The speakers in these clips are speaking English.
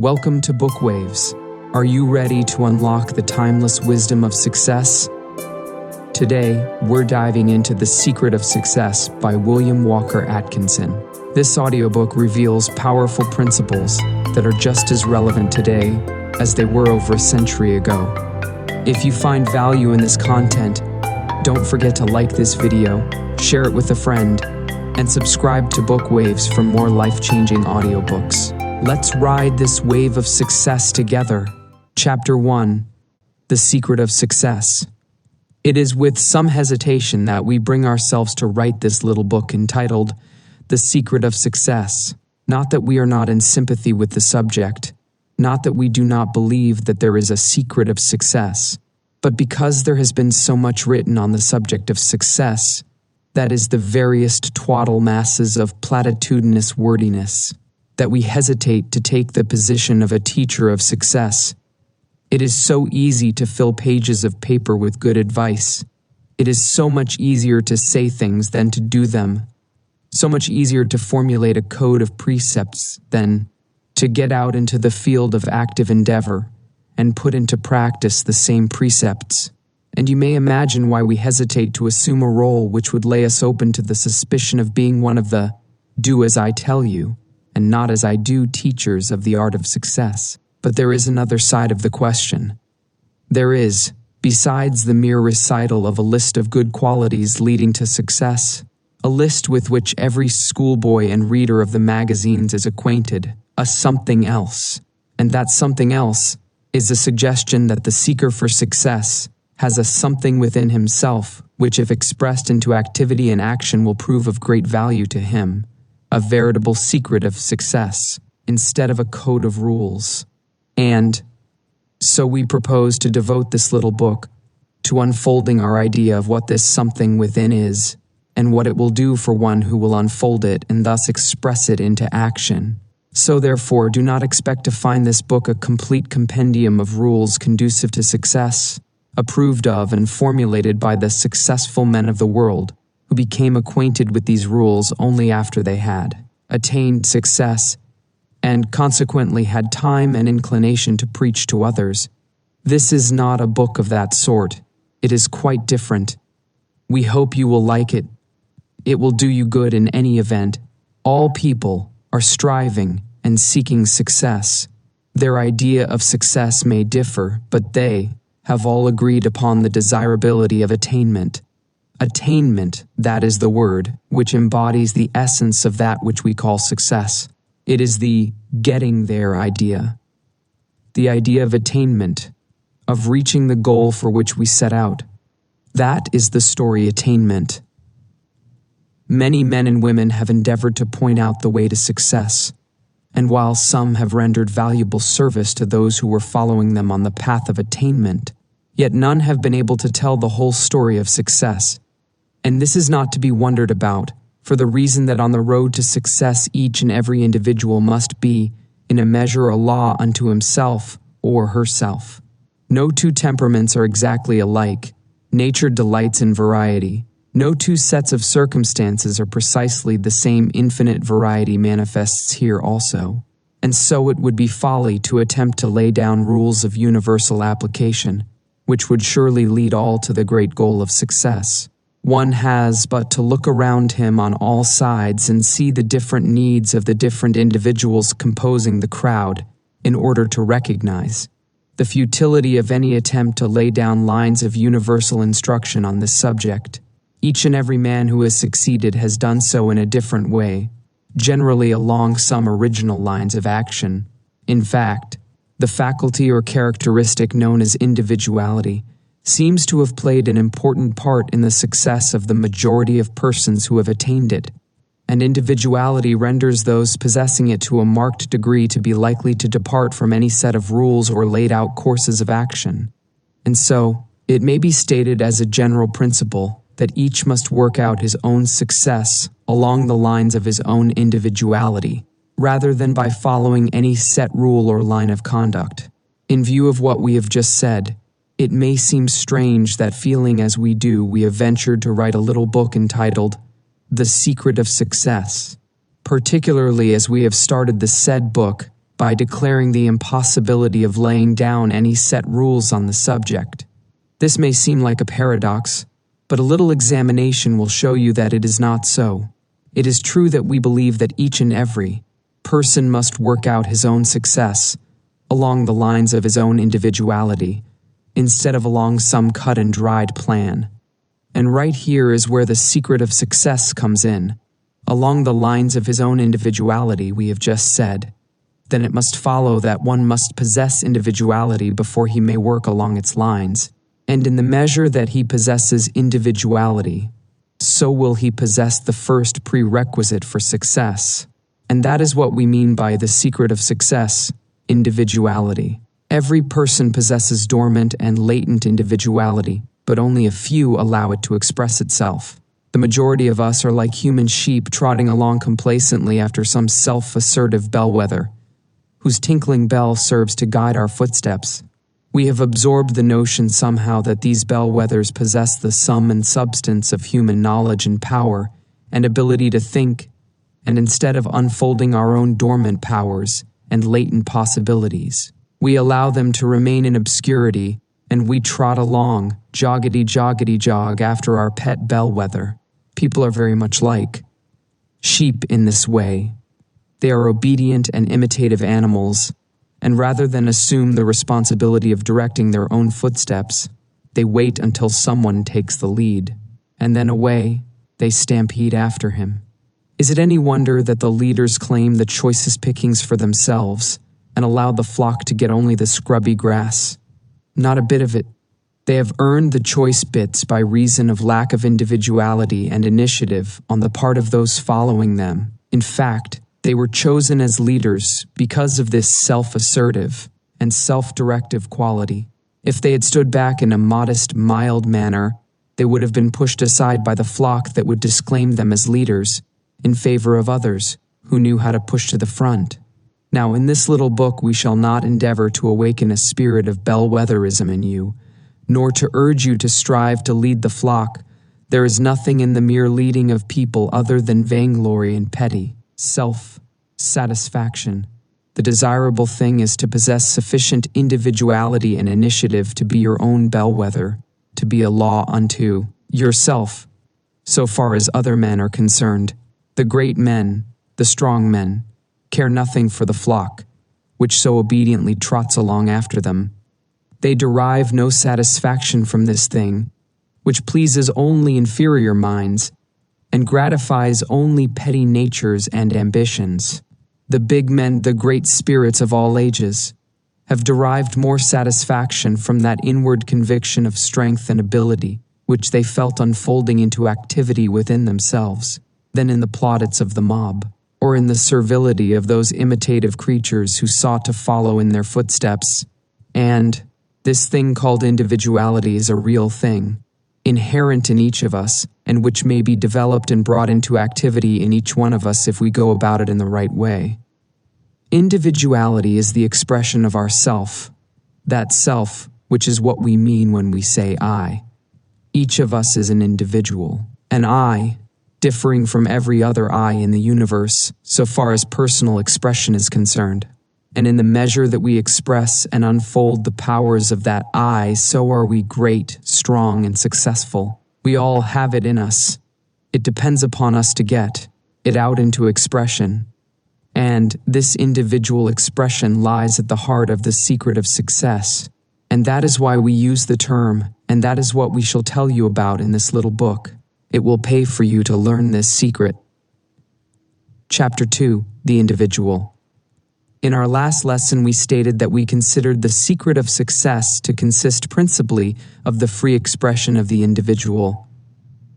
Welcome to Book Waves. Are you ready to unlock the timeless wisdom of success? Today, we're diving into The Secret of Success by Walker Atkinson. This audiobook reveals powerful principles that are just as relevant today as they were over a century ago. If you find value in this content, don't forget to like this video, share it with a friend, and subscribe to Book Waves for more life-changing audiobooks. Let's ride this wave of success together. Chapter 1: The Secret of Success. It is with some hesitation that we bring ourselves to write this little book entitled The Secret of Success. Not that we are not in sympathy with the subject, not that we do not believe that there is a secret of success, but because there has been so much written on the subject of success, that is the veriest twaddle masses of platitudinous wordiness, that we hesitate to take the position of a teacher of success. It is so easy to fill pages of paper with good advice. It is so much easier to say things than to do them. So much easier to formulate a code of precepts than to get out into the field of active endeavor and put into practice the same precepts. And you may imagine why we hesitate to assume a role which would lay us open to the suspicion of being one of the do as I tell you and not as I do teachers of the art of success. But there is another side of the question. There is, besides the mere recital of a list of good qualities leading to success, a list with which every schoolboy and reader of the magazines is acquainted, a something else. And that something else is a suggestion that the seeker for success has a something within himself which, if expressed into activity and action, will prove of great value to him, a veritable secret of success, instead of a code of rules. And so we propose to devote this little book to unfolding our idea of what this something within is, and what it will do for one who will unfold it and thus express it into action. So therefore, do not expect to find this book a complete compendium of rules conducive to success, approved of and formulated by the successful men of the world, who became acquainted with these rules only after they had attained success and consequently had time and inclination to preach to others. This is not a book of that sort. It is quite different. We hope you will like it. It will do you good in any event. All people are striving and seeking success. Their idea of success may differ, but they have all agreed upon the desirability of attainment. Attainment, that is the word, which embodies the essence of that which we call success. It is the getting there idea. The idea of attainment, of reaching the goal for which we set out. That is the story attainment. Many men and women have endeavored to point out the way to success, and while some have rendered valuable service to those who were following them on the path of attainment, yet none have been able to tell the whole story of success. And this is not to be wondered about, for the reason that on the road to success each and every individual must be, in a measure, a law unto himself or herself. No two temperaments are exactly alike. Nature delights in variety. No two sets of circumstances are precisely the same. Infinite variety manifests here also. And so it would be folly to attempt to lay down rules of universal application, which would surely lead all to the great goal of success. One has but to look around him on all sides and see the different needs of the different individuals composing the crowd in order to recognize the futility of any attempt to lay down lines of universal instruction on this subject. Each and every man who has succeeded has done so in a different way, generally along some original lines of action. In fact, the faculty or characteristic known as individuality seems to have played an important part in the success of the majority of persons who have attained it, and individuality renders those possessing it to a marked degree to be likely to depart from any set of rules or laid out courses of action. And so, it may be stated as a general principle that each must work out his own success along the lines of his own individuality, rather than by following any set rule or line of conduct. In view of what we have just said, it may seem strange that, feeling as we do, we have ventured to write a little book entitled The Secret of Success, particularly as we have started the said book by declaring the impossibility of laying down any set rules on the subject. This may seem like a paradox, but a little examination will show you that it is not so. It is true that we believe that each and every person must work out his own success along the lines of his own individuality, instead of along some cut and dried plan. And right here is where the secret of success comes in. Along the lines of his own individuality, we have just said. Then it must follow that one must possess individuality before he may work along its lines. And in the measure that he possesses individuality, so will he possess the first prerequisite for success. And that is what we mean by the secret of success, individuality. Every person possesses dormant and latent individuality, but only a few allow it to express itself. The majority of us are like human sheep trotting along complacently after some self-assertive bellwether, whose tinkling bell serves to guide our footsteps. We have absorbed the notion somehow that these bellwethers possess the sum and substance of human knowledge and power and ability to think, and instead of unfolding our own dormant powers and latent possibilities, we allow them to remain in obscurity, and we trot along, joggity-jog after our pet bellwether. People are very much like sheep in this way. They are obedient and imitative animals, and rather than assume the responsibility of directing their own footsteps, they wait until someone takes the lead, and then away they stampede after him. Is it any wonder that the leaders claim the choicest pickings for themselves and allow the flock to get only the scrubby grass? Not a bit of it. They have earned the choice bits by reason of lack of individuality and initiative on the part of those following them. In fact, they were chosen as leaders because of this self-assertive and self-directive quality. If they had stood back in a modest, mild manner, they would have been pushed aside by the flock that would disclaim them as leaders in favor of others who knew how to push to the front. Now, in this little book, we shall not endeavor to awaken a spirit of bellwetherism in you, nor to urge you to strive to lead the flock. There is nothing in the mere leading of people other than vainglory and petty self-satisfaction. The desirable thing is to possess sufficient individuality and initiative to be your own bellwether, to be a law unto yourself, so far as other men are concerned. The great men, the strong men, care nothing for the flock, which so obediently trots along after them. They derive no satisfaction from this thing, which pleases only inferior minds, and gratifies only petty natures and ambitions. The big men, the great spirits of all ages, have derived more satisfaction from that inward conviction of strength and ability, which they felt unfolding into activity within themselves, than in the plaudits of the mob, or in the servility of those imitative creatures who sought to follow in their footsteps. And this thing called individuality is a real thing, inherent in each of us, and which may be developed and brought into activity in each one of us if we go about it in the right way. Individuality is the expression of our self, that self which is what we mean when we say I. Each of us is an individual, an I, differing from every other I in the universe so far as personal expression is concerned. And in the measure that we express and unfold the powers of that I, so are we great, strong, and successful. We all have it in us. It depends upon us to get it out into expression. And this individual expression lies at the heart of the secret of success. And that is why we use the term, and that is what we shall tell you about in this little book. It will pay for you to learn this secret. Chapter 2, The Individual. In our last lesson, we stated that we considered the secret of success to consist principally of the free expression of the individual,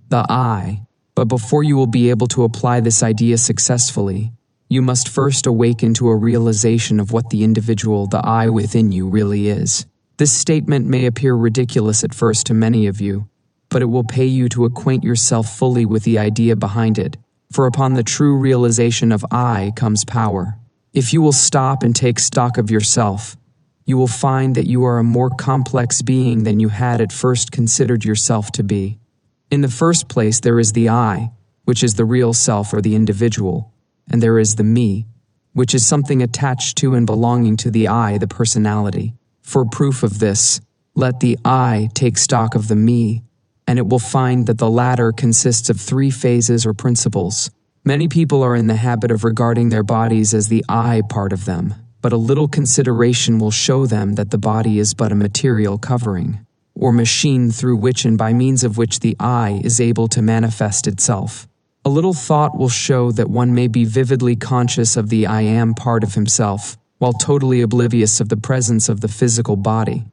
the I. But before you will be able to apply this idea successfully, you must first awaken to a realization of what the individual, the I within you, really is. This statement may appear ridiculous at first to many of you, but it will pay you to acquaint yourself fully with the idea behind it, for upon the true realization of I comes power. If you will stop and take stock of yourself, you will find that you are a more complex being than you had at first considered yourself to be. In the first place, there is the I, which is the real self or the individual, and there is the me, which is something attached to and belonging to the I, the personality. For proof of this, let the I take stock of the me, and it will find that the latter consists of 3 phases or principles. Many people are in the habit of regarding their bodies as the I part of them, but a little consideration will show them that the body is but a material covering, or machine through which and by means of which the I is able to manifest itself. A little thought will show that one may be vividly conscious of the I am part of himself, while totally oblivious of the presence of the physical body.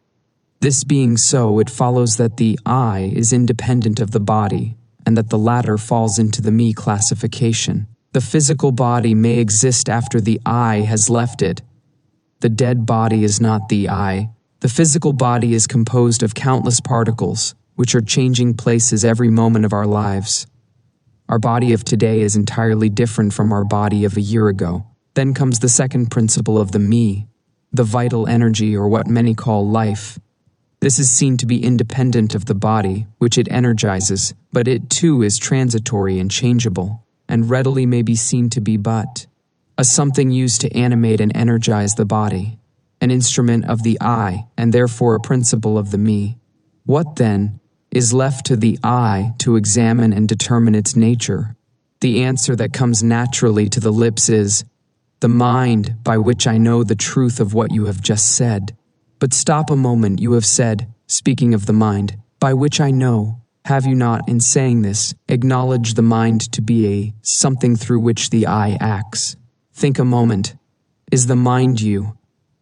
This being so, it follows that the I is independent of the body, and that the latter falls into the me classification. The physical body may exist after the I has left it. The dead body is not the I. The physical body is composed of countless particles, which are changing places every moment of our lives. Our body of today is entirely different from our body of a year ago. Then comes the second principle of the me, the vital energy, or what many call life. This is seen to be independent of the body, which it energizes, but it too is transitory and changeable, and readily may be seen to be but a something used to animate and energize the body, an instrument of the I, and therefore a principle of the me. What, then, is left to the I to examine and determine its nature? The answer that comes naturally to the lips is, the mind, by which I know the truth of what you have just said. But stop a moment, you have said, speaking of the mind, by which I know. Have you not, in saying this, acknowledged the mind to be a something through which the I acts? Think a moment. Is the mind you?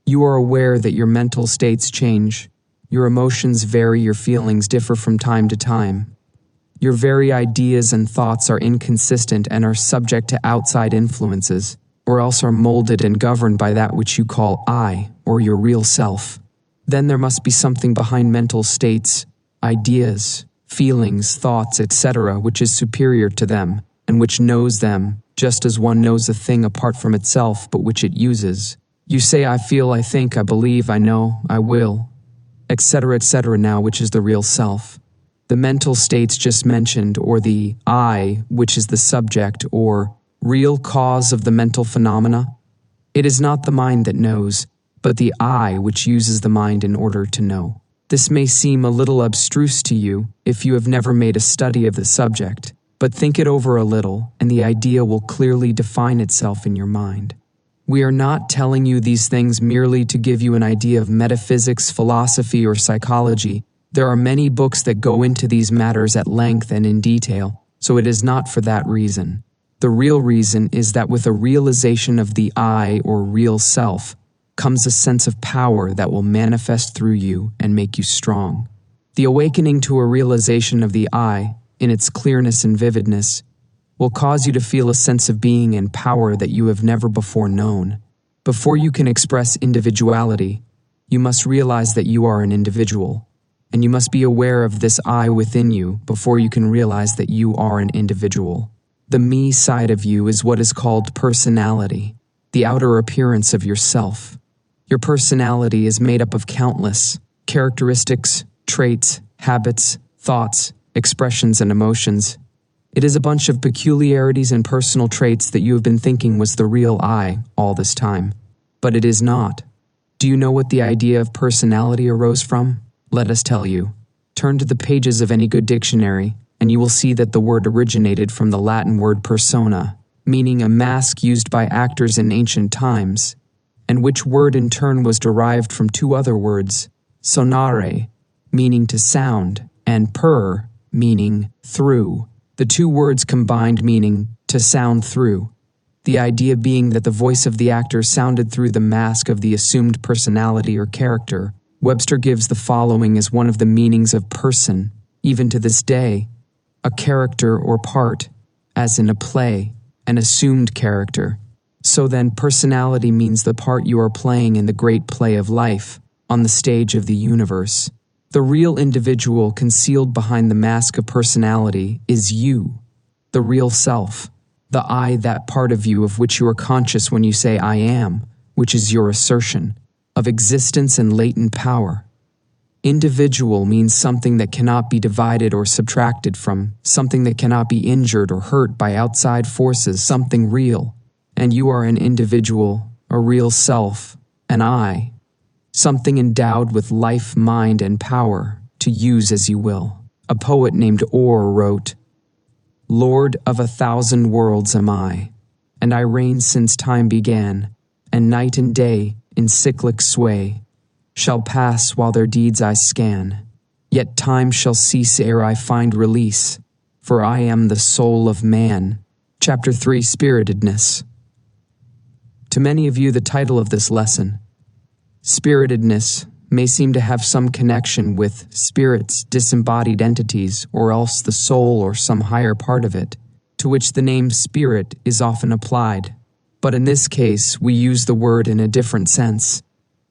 You are aware that your mental states change. Your emotions vary, your feelings differ from time to time. Your very ideas and thoughts are inconsistent and are subject to outside influences, or else are molded and governed by that which you call I, or your real self. Then there must be something behind mental states, ideas, feelings, thoughts, etc., which is superior to them, and which knows them, just as one knows a thing apart from itself, but which it uses. You say, I feel, I think, I believe, I know, I will, etc., now, which is the real self. The mental states just mentioned, or the I, which is the subject, or real cause of the mental phenomena. It is not the mind that knows, but the I which uses the mind in order to know. This may seem a little abstruse to you if you have never made a study of the subject, but think it over a little and the idea will clearly define itself in your mind. We are not telling you these things merely to give you an idea of metaphysics, philosophy, or psychology. There are many books that go into these matters at length and in detail, so it is not for that reason. The real reason is that with a realization of the I, or real self, comes a sense of power that will manifest through you and make you strong. The awakening to a realization of the I, in its clearness and vividness, will cause you to feel a sense of being and power that you have never before known. Before you can express individuality, you must realize that you are an individual, and you must be aware of this I within you before you can realize that you are an individual. The me side of you is what is called personality, the outer appearance of yourself. Your personality is made up of countless characteristics, traits, habits, thoughts, expressions, and emotions. It is a bunch of peculiarities and personal traits that you have been thinking was the real I all this time. But it is not. Do you know what the idea of personality arose from? Let us tell you. Turn to the pages of any good dictionary, and you will see that the word originated from the Latin word persona, meaning a mask used by actors in ancient times, and which word in turn was derived from 2 other words, sonare, meaning to sound, and per, meaning through. The 2 words combined meaning to sound through, the idea being that the voice of the actor sounded through the mask of the assumed personality or character. Webster gives the following as one of the meanings of person, even to this day: a character or part, as in a play, an assumed character. So then, personality means the part you are playing in the great play of life, on the stage of the universe. The real individual concealed behind the mask of personality is you, the real self, the I, that part of you of which you are conscious when you say I am, which is your assertion of existence and latent power. Individual means something that cannot be divided or subtracted from, something that cannot be injured or hurt by outside forces, something real, and you are an individual, a real self, an I, something endowed with life, mind, and power to use as you will. A poet named Orr wrote, "Lord of 1,000 worlds am I, and I reign since time began, and night and day, in cyclic sway, shall pass while their deeds I scan. Yet time shall cease ere I find release, for I am the soul of man." Chapter 3, Spriitedness. To many of you, the title of this lesson, Spriitedness, may seem to have some connection with spirits, disembodied entities, or else the soul or some higher part of it, to which the name spirit is often applied. But in this case, we use the word in a different sense,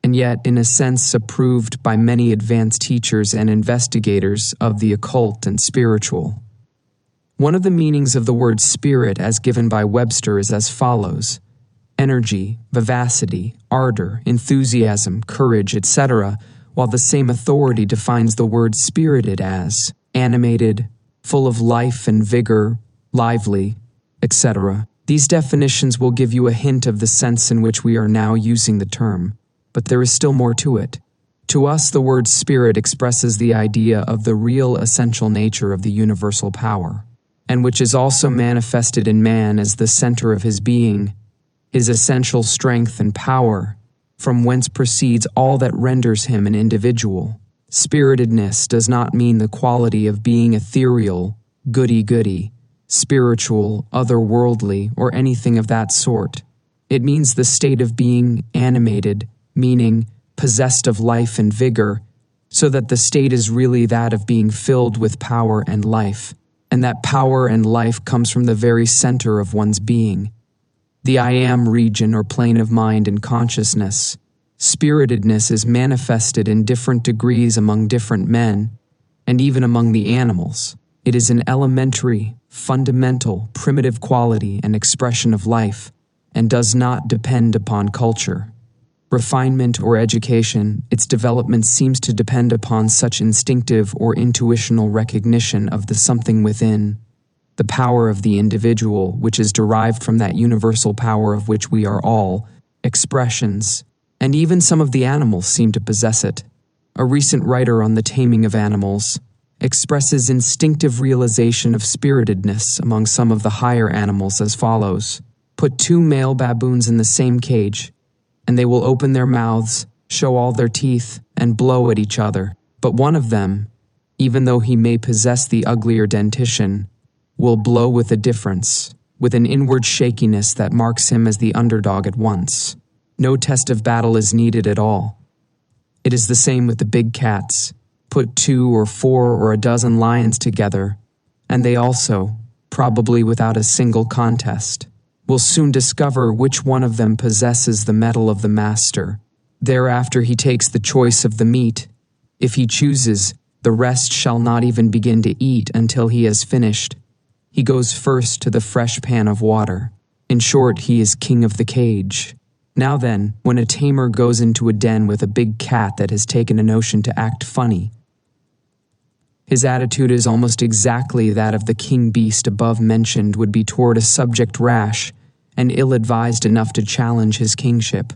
and yet in a sense approved by many advanced teachers and investigators of the occult and spiritual. One of the meanings of the word spirit as given by Webster is as follows: energy, vivacity, ardor, enthusiasm, courage, etc., while the same authority defines the word spirited as animated, full of life and vigor, lively, etc. These definitions will give you a hint of the sense in which we are now using the term, but there is still more to it. To us, the word spirit expresses the idea of the real essential nature of the universal power, and which is also manifested in man as the center of his being, his essential strength and power, from whence proceeds all that renders him an individual. Spiritedness does not mean the quality of being ethereal, goody-goody, spiritual, otherworldly, or anything of that sort. It means the state of being animated, meaning possessed of life and vigor, so that the state is really that of being filled with power and life, and that power and life comes from the very center of one's being, the I am region or plane of mind and consciousness. Spiritedness is manifested in different degrees among different men, and even among the animals. It is an elementary, fundamental, primitive quality and expression of life, and does not depend upon culture, refinement, or education. Its development seems to depend upon such instinctive or intuitional recognition of the something within, the power of the individual, which is derived from that universal power of which we are all expressions, and even some of the animals seem to possess it. A recent writer on the taming of animals expresses instinctive realization of spiritedness among some of the higher animals as follows: put 2 male baboons in the same cage, and they will open their mouths, show all their teeth, and blow at each other. But one of them, even though he may possess the uglier dentition, will blow with a difference, with an inward shakiness that marks him as the underdog at once. No test of battle is needed at all. It is the same with the big cats. Put 2 or 4 or a dozen lions together, and they also, probably without a single contest, will soon discover which one of them possesses the mettle of the master. Thereafter he takes the choice of the meat. If he chooses, the rest shall not even begin to eat until he has finished. He goes first to the fresh pan of water. In short, he is king of the cage. Now then, when a tamer goes into a den with a big cat that has taken a notion to act funny, his attitude is almost exactly that of the king beast above mentioned would be toward a subject rash and ill-advised enough to challenge his kingship.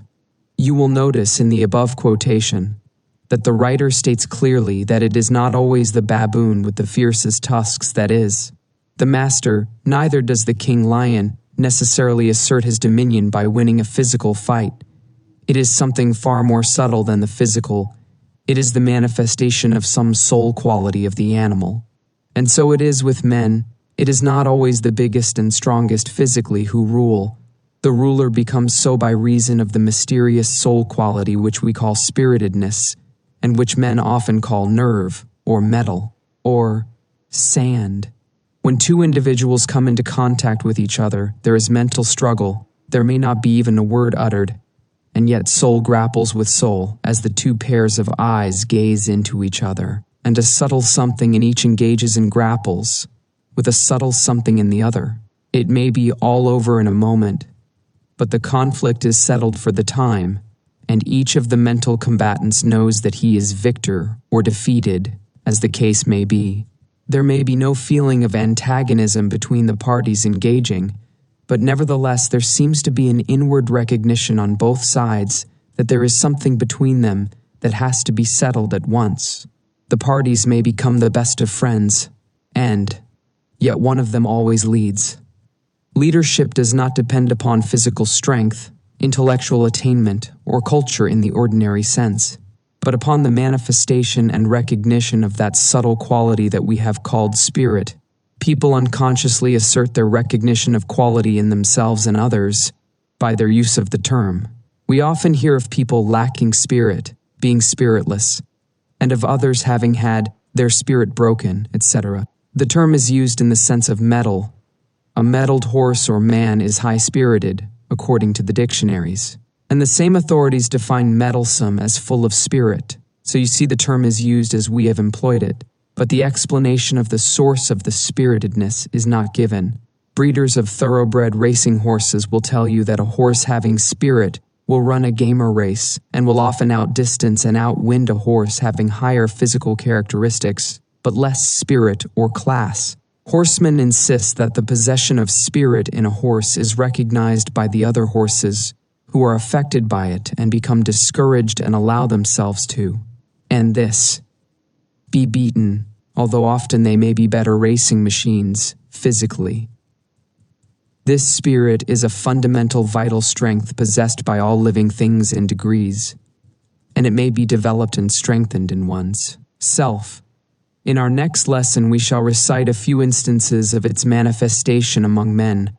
You will notice in the above quotation that the writer states clearly that it is not always the baboon with the fiercest tusks that is the master, neither does the king lion necessarily assert his dominion by winning a physical fight. It is something far more subtle than the physical. It is the manifestation of some soul quality of the animal. And so it is with men. It is not always the biggest and strongest physically who rule. The ruler becomes so by reason of the mysterious soul quality which we call spiritedness, and which men often call nerve, or metal, or sand. When 2 individuals come into contact with each other, there is mental struggle. There may not be even a word uttered, and yet soul grapples with soul as the 2 pairs of eyes gaze into each other, and a subtle something in each engages and grapples with a subtle something in the other. It may be all over in a moment, but the conflict is settled for the time, and each of the mental combatants knows that he is victor or defeated, as the case may be. There may be no feeling of antagonism between the parties engaging, But nevertheless, there seems to be an inward recognition on both sides that there is something between them that has to be settled at once. The parties may become the best of friends, and yet one of them always leads. Leadership does not depend upon physical strength, intellectual attainment, or culture in the ordinary sense, but upon the manifestation and recognition of that subtle quality that we have called spirit. People unconsciously assert their recognition of quality in themselves and others by their use of the term. We often hear of people lacking spirit, being spiritless, and of others having had their spirit broken, etc. The term is used in the sense of mettle. A mettled horse or man is high-spirited, according to the dictionaries. And the same authorities define mettlesome as full of spirit, so you see the term is used as we have employed it. But the explanation of the source of the spiritedness is not given. Breeders of thoroughbred racing horses will tell you that a horse having spirit will run a gamer race and will often outdistance and outwind a horse having higher physical characteristics, but less spirit or class. Horsemen insist that the possession of spirit in a horse is recognized by the other horses, who are affected by it and become discouraged and allow themselves to, and this, be beaten, although often they may be better racing machines, physically. This spirit is a fundamental vital strength possessed by all living things in degrees, and it may be developed and strengthened in one's self. In our next lesson, we shall recite a few instances of its manifestation among men.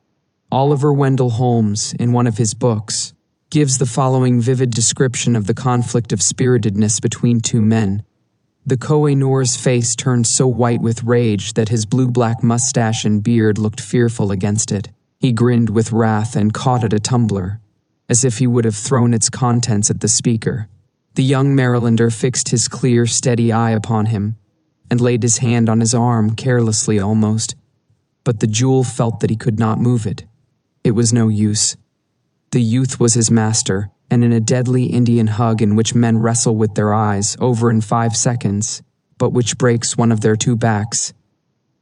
Oliver Wendell Holmes, in one of his books, gives the following vivid description of the conflict of spiritedness between two men. The Koh-i-Noor's face turned so white with rage that his blue-black mustache and beard looked fearful against it. He grinned with wrath and caught at a tumbler, as if he would have thrown its contents at the speaker. The young Marylander fixed his clear, steady eye upon him, and laid his hand on his arm, carelessly almost. But the jewel felt that he could not move it. It was no use. The youth was his master, and in a deadly Indian hug in which men wrestle with their eyes over in 5 seconds, but which breaks one of their two backs,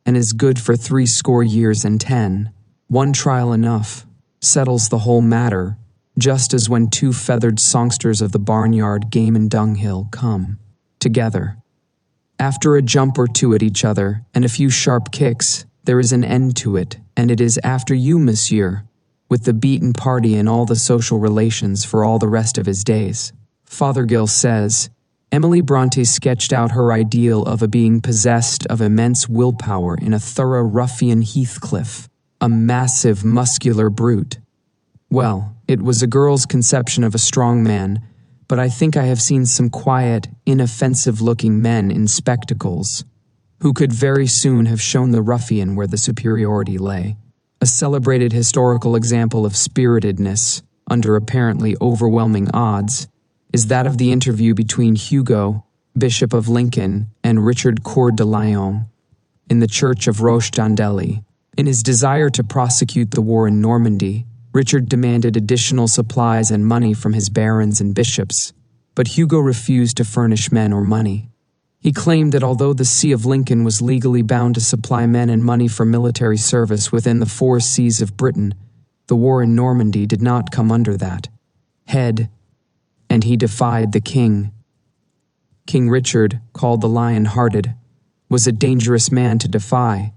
and is good for 80 years and 10. One trial enough settles the whole matter, just as when two feathered songsters of the barnyard, game and dunghill come together. After a jump or two at each other and a few sharp kicks, there is an end to it, and it is after you, monsieur, with the beaten party and all the social relations for all the rest of his days. Fothergill says, Emily Bronte sketched out her ideal of a being possessed of immense willpower in a thorough ruffian Heathcliff, a massive, muscular brute. Well, it was a girl's conception of a strong man, but I think I have seen some quiet, inoffensive-looking men in spectacles, who could very soon have shown the ruffian where the superiority lay. A celebrated historical example of spiritedness, under apparently overwhelming odds, is that of the interview between Hugo, Bishop of Lincoln, and Richard Coeur de Lion in the church of Roche-Dandeli. In his desire to prosecute the war in Normandy, Richard demanded additional supplies and money from his barons and bishops, but Hugo refused to furnish men or money. He claimed that although the See of Lincoln was legally bound to supply men and money for military service within the 4 seas of Britain, the war in Normandy did not come under that head, and he defied the king. King Richard, called the Lion-Hearted, was a dangerous man to defy,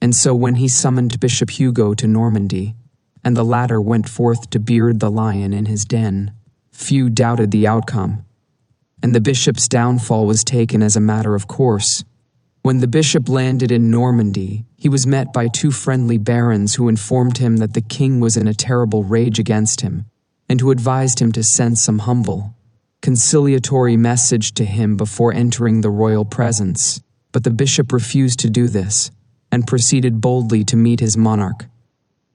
and so when he summoned Bishop Hugo to Normandy, and the latter went forth to beard the lion in his den, few doubted the outcome, and the bishop's downfall was taken as a matter of course. When the bishop landed in Normandy, he was met by 2 friendly barons who informed him that the king was in a terrible rage against him, and who advised him to send some humble, conciliatory message to him before entering the royal presence. But the bishop refused to do this, and proceeded boldly to meet his monarch.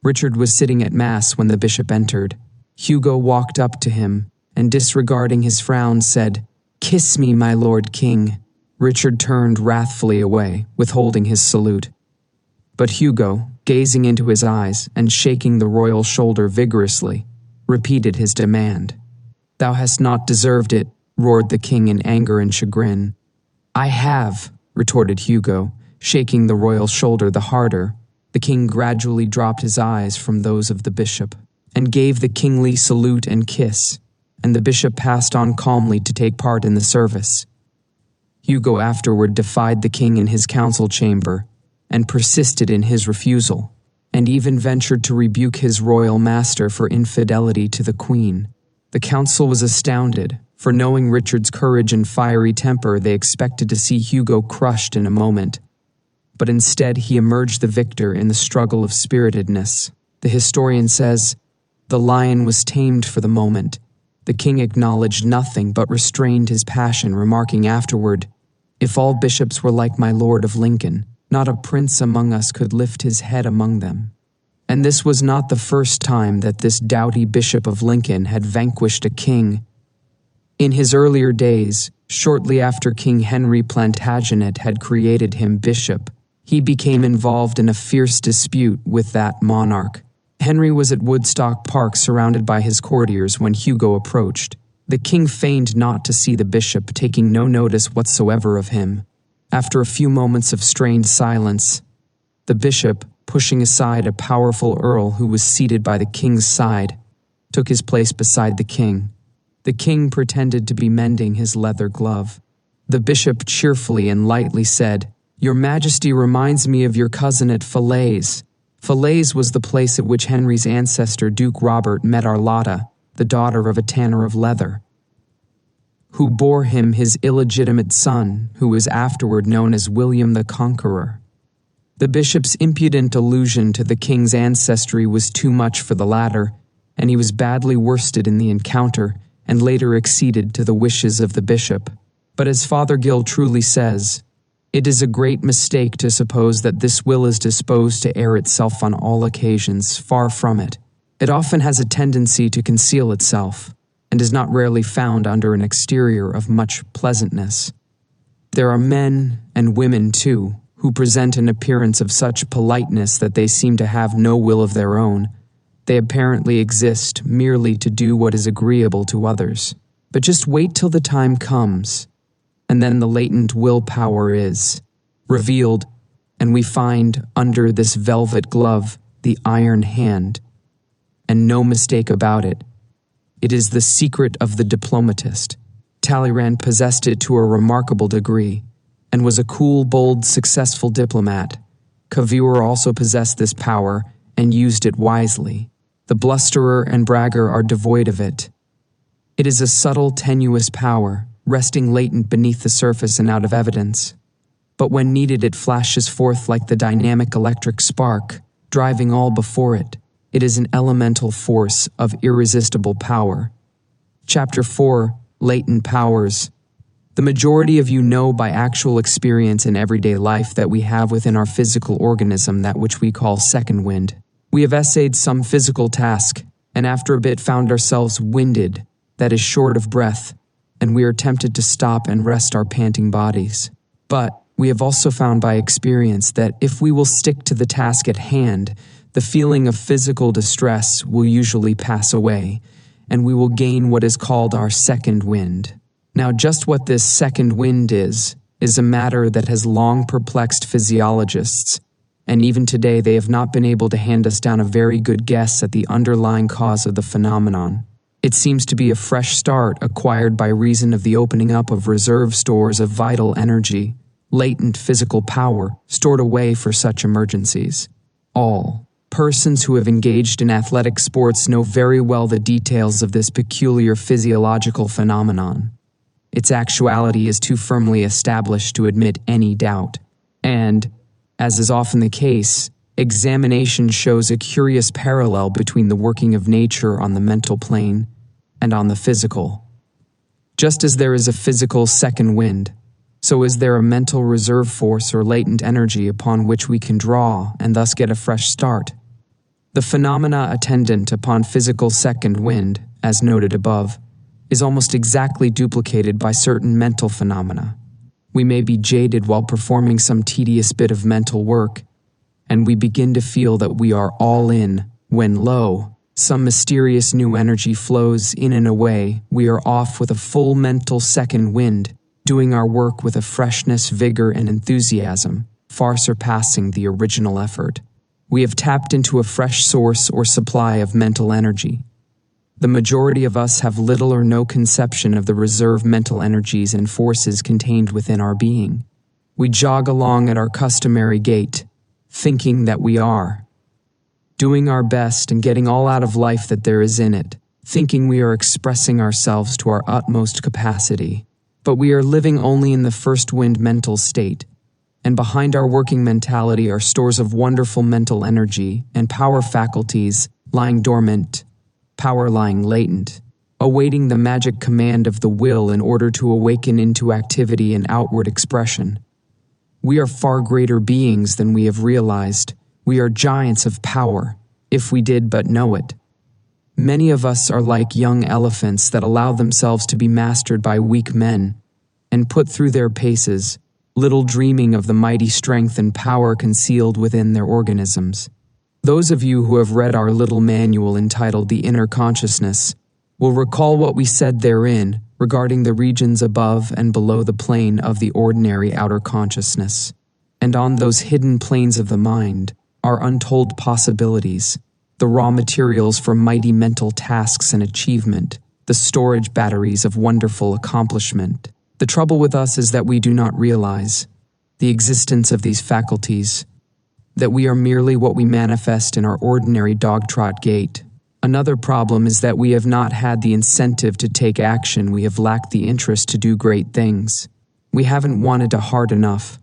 Richard was sitting at mass when the bishop entered. Hugo walked up to him, and disregarding his frown said, "Kiss me, my lord king." Richard turned wrathfully away, withholding his salute. But Hugo, gazing into his eyes and shaking the royal shoulder vigorously, repeated his demand. "Thou hast not deserved it," roared the king in anger and chagrin. "I have," retorted Hugo, shaking the royal shoulder the harder, The king gradually dropped his eyes from those of the bishop and gave the kingly salute and kiss, and the bishop passed on calmly to take part in the service. Hugo afterward defied the king in his council chamber and persisted in his refusal, and even ventured to rebuke his royal master for infidelity to the queen. The council was astounded, for knowing Richard's courage and fiery temper, they expected to see Hugo crushed in a moment. But instead he emerged the victor in the struggle of Spriitedness. The historian says, "The lion was tamed for the moment. The king acknowledged nothing but restrained his passion, remarking afterward, 'If all bishops were like my Lord of Lincoln, not a prince among us could lift his head among them.'" And this was not the first time that this doughty Bishop of Lincoln had vanquished a king. In his earlier days, shortly after King Henry Plantagenet had created him bishop, he became involved in a fierce dispute with that monarch. Henry was at Woodstock Park surrounded by his courtiers when Hugo approached. The king feigned not to see the bishop, taking no notice whatsoever of him. After a few moments of strained silence, the bishop, pushing aside a powerful earl who was seated by the king's side, took his place beside the king. The king pretended to be mending his leather glove. The bishop cheerfully and lightly said, "Your Majesty reminds me of your cousin at Falaise." Falaise was the place at which Henry's ancestor Duke Robert met Arlotta, the daughter of a tanner of leather, who bore him his illegitimate son, who was afterward known as William the Conqueror. The bishop's impudent allusion to the king's ancestry was too much for the latter, and he was badly worsted in the encounter, and later acceded to the wishes of the bishop. But as Father Gill truly says, "It is a great mistake to suppose that this will is disposed to air itself on all occasions. Far from it. It often has a tendency to conceal itself, and is not rarely found under an exterior of much pleasantness. There are men, and women too, who present an appearance of such politeness that they seem to have no will of their own. They apparently exist merely to do what is agreeable to others. But just wait till the time comes, and then the latent willpower is revealed, and we find under this velvet glove the iron hand. And no mistake about it. It is the secret of the diplomatist. Talleyrand possessed it to a remarkable degree, and was a cool, bold, successful diplomat. Cavour also possessed this power, and used it wisely. The blusterer and bragger are devoid of it. It is a subtle, tenuous power, resting latent beneath the surface and out of evidence. But when needed, it flashes forth like the dynamic electric spark, driving all before it. It is an elemental force of irresistible power. Chapter 4, Latent Powers. The majority of you know by actual experience in everyday life that we have within our physical organism that which we call second wind. We have essayed some physical task, and after a bit found ourselves winded, that is short of breath, and we are tempted to stop and rest our panting bodies. But we have also found by experience that if we will stick to the task at hand, the feeling of physical distress will usually pass away, and we will gain what is called our second wind. Now, just what this second wind is a matter that has long perplexed physiologists, and even today they have not been able to hand us down a very good guess at the underlying cause of the phenomenon. It seems to be a fresh start acquired by reason of the opening up of reserve stores of vital energy, latent physical power stored away for such emergencies. All persons who have engaged in athletic sports know very well the details of this peculiar physiological phenomenon. Its actuality is too firmly established to admit any doubt, and, as is often the case, examination shows a curious parallel between the working of nature on the mental plane and on the physical. Just as there is a physical second wind, so is there a mental reserve force or latent energy upon which we can draw and thus get a fresh start. The phenomena attendant upon physical second wind, as noted above, is almost exactly duplicated by certain mental phenomena. We may be jaded while performing some tedious bit of mental work, and we begin to feel that we are all in, when lo, some mysterious new energy flows in and away. We are off with a full mental second wind, doing our work with a freshness, vigor, and enthusiasm, far surpassing the original effort. We have tapped into a fresh source or supply of mental energy. The majority of us have little or no conception of the reserve mental energies and forces contained within our being. We jog along at our customary gait, thinking that we are doing our best and getting all out of life that there is in it, thinking we are expressing ourselves to our utmost capacity. But we are living only in the first wind mental state, and behind our working mentality are stores of wonderful mental energy and power faculties lying dormant, power lying latent, awaiting the magic command of the will in order to awaken into activity and outward expression. We are far greater beings than we have realized. We are giants of power, if we did but know it. Many of us are like young elephants that allow themselves to be mastered by weak men and put through their paces, little dreaming of the mighty strength and power concealed within their organisms. Those of you who have read our little manual entitled The Inner Consciousness will recall what we said therein regarding the regions above and below the plane of the ordinary outer consciousness. And on those hidden planes of the mind are untold possibilities, the raw materials for mighty mental tasks and achievement, the storage batteries of wonderful accomplishment. The trouble with us is that we do not realize the existence of these faculties, that we are merely what we manifest in our ordinary dog-trot gait. Another problem is that we have not had the incentive to take action. We have lacked the interest to do great things. We haven't wanted to hard enough.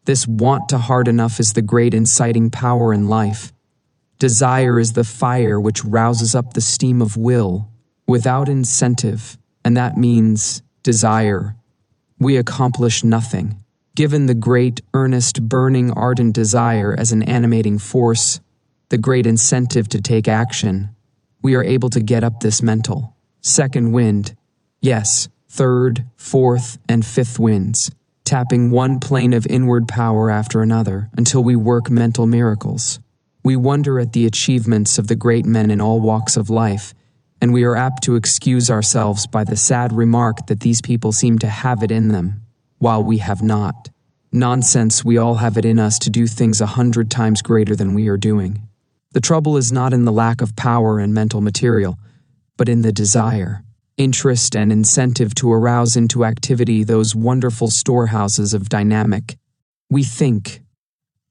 This want to hard enough is the great inciting power in life. Desire is the fire which rouses up the steam of will without incentive, and that means desire. We accomplish nothing. Given the great, earnest, burning, ardent desire as an animating force, the great incentive to take action, we are able to get up this mental second wind, yes, third, fourth, and fifth winds, tapping one plane of inward power after another until we work mental miracles. We wonder at the achievements of the great men in all walks of life, and we are apt to excuse ourselves by the sad remark that these people seem to have it in them, while we have not. Nonsense, we all have it in us to do things 100 times greater than we are doing. The trouble is not in the lack of power and mental material, but in the desire, interest, and incentive to arouse into activity those wonderful storehouses of dynamic, we think,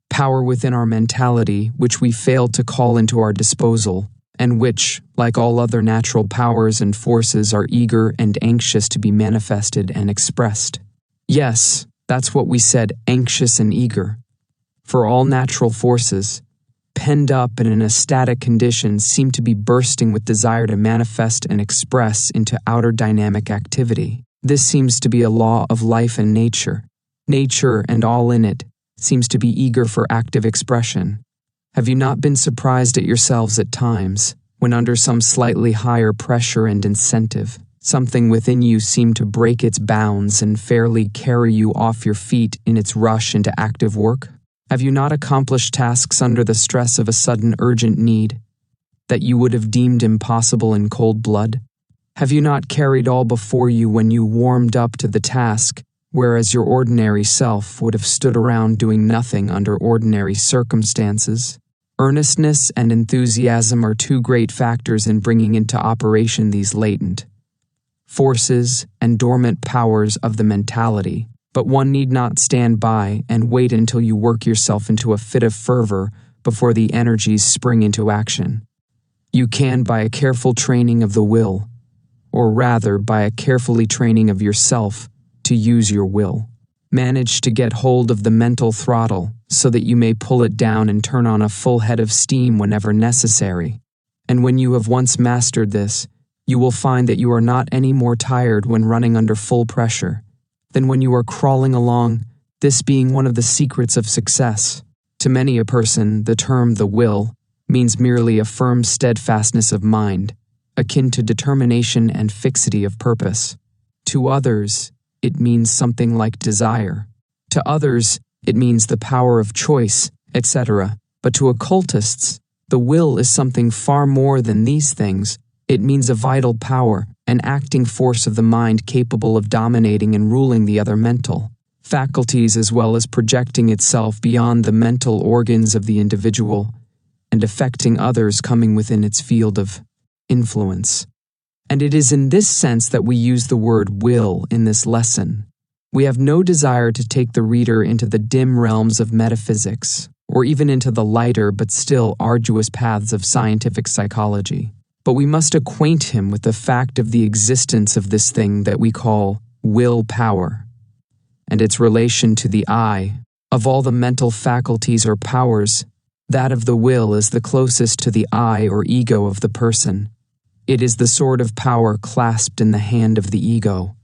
power within our mentality which we fail to call into our disposal, and which, like all other natural powers and forces, are eager and anxious to be manifested and expressed. Yes, that's what we said, anxious and eager. For all natural forces, penned up and in a static condition, seem to be bursting with desire to manifest and express into outer dynamic activity. This seems to be a law of life and nature. Nature and all in it seems to be eager for active expression. Have you not been surprised at yourselves at times, when under some slightly higher pressure and incentive, something within you seemed to break its bounds and fairly carry you off your feet in its rush into active work? Have you not accomplished tasks under the stress of a sudden urgent need that you would have deemed impossible in cold blood? Have you not carried all before you when you warmed up to the task, whereas your ordinary self would have stood around doing nothing under ordinary circumstances? Earnestness and enthusiasm are two great factors in bringing into operation these latent forces and dormant powers of the mentality. But one need not stand by and wait until you work yourself into a fit of fervor before the energies spring into action. You can, by a careful training of the will, or rather by a carefully training of yourself to use your will, manage to get hold of the mental throttle so that you may pull it down and turn on a full head of steam whenever necessary. And when you have once mastered this, you will find that you are not any more tired when running under full pressure than when you are crawling along, this being one of the secrets of success. To many a person, the term the will means merely a firm steadfastness of mind, akin to determination and fixity of purpose. To others, it means something like desire. To others, it means the power of choice, etc. But to occultists, the will is something far more than these things. It means a vital power, an acting force of the mind capable of dominating and ruling the other mental, faculties as well as projecting itself beyond the mental organs of the individual and affecting others coming within its field of influence. And it is in this sense that we use the word will in this lesson. We have no desire to take the reader into the dim realms of metaphysics, or even into the lighter but still arduous paths of scientific psychology. But we must acquaint him with the fact of the existence of this thing that we call willpower, and its relation to the I. Of all the mental faculties or powers, that of the will is the closest to the I or ego of the person. It is the sort of power clasped in the hand of the ego.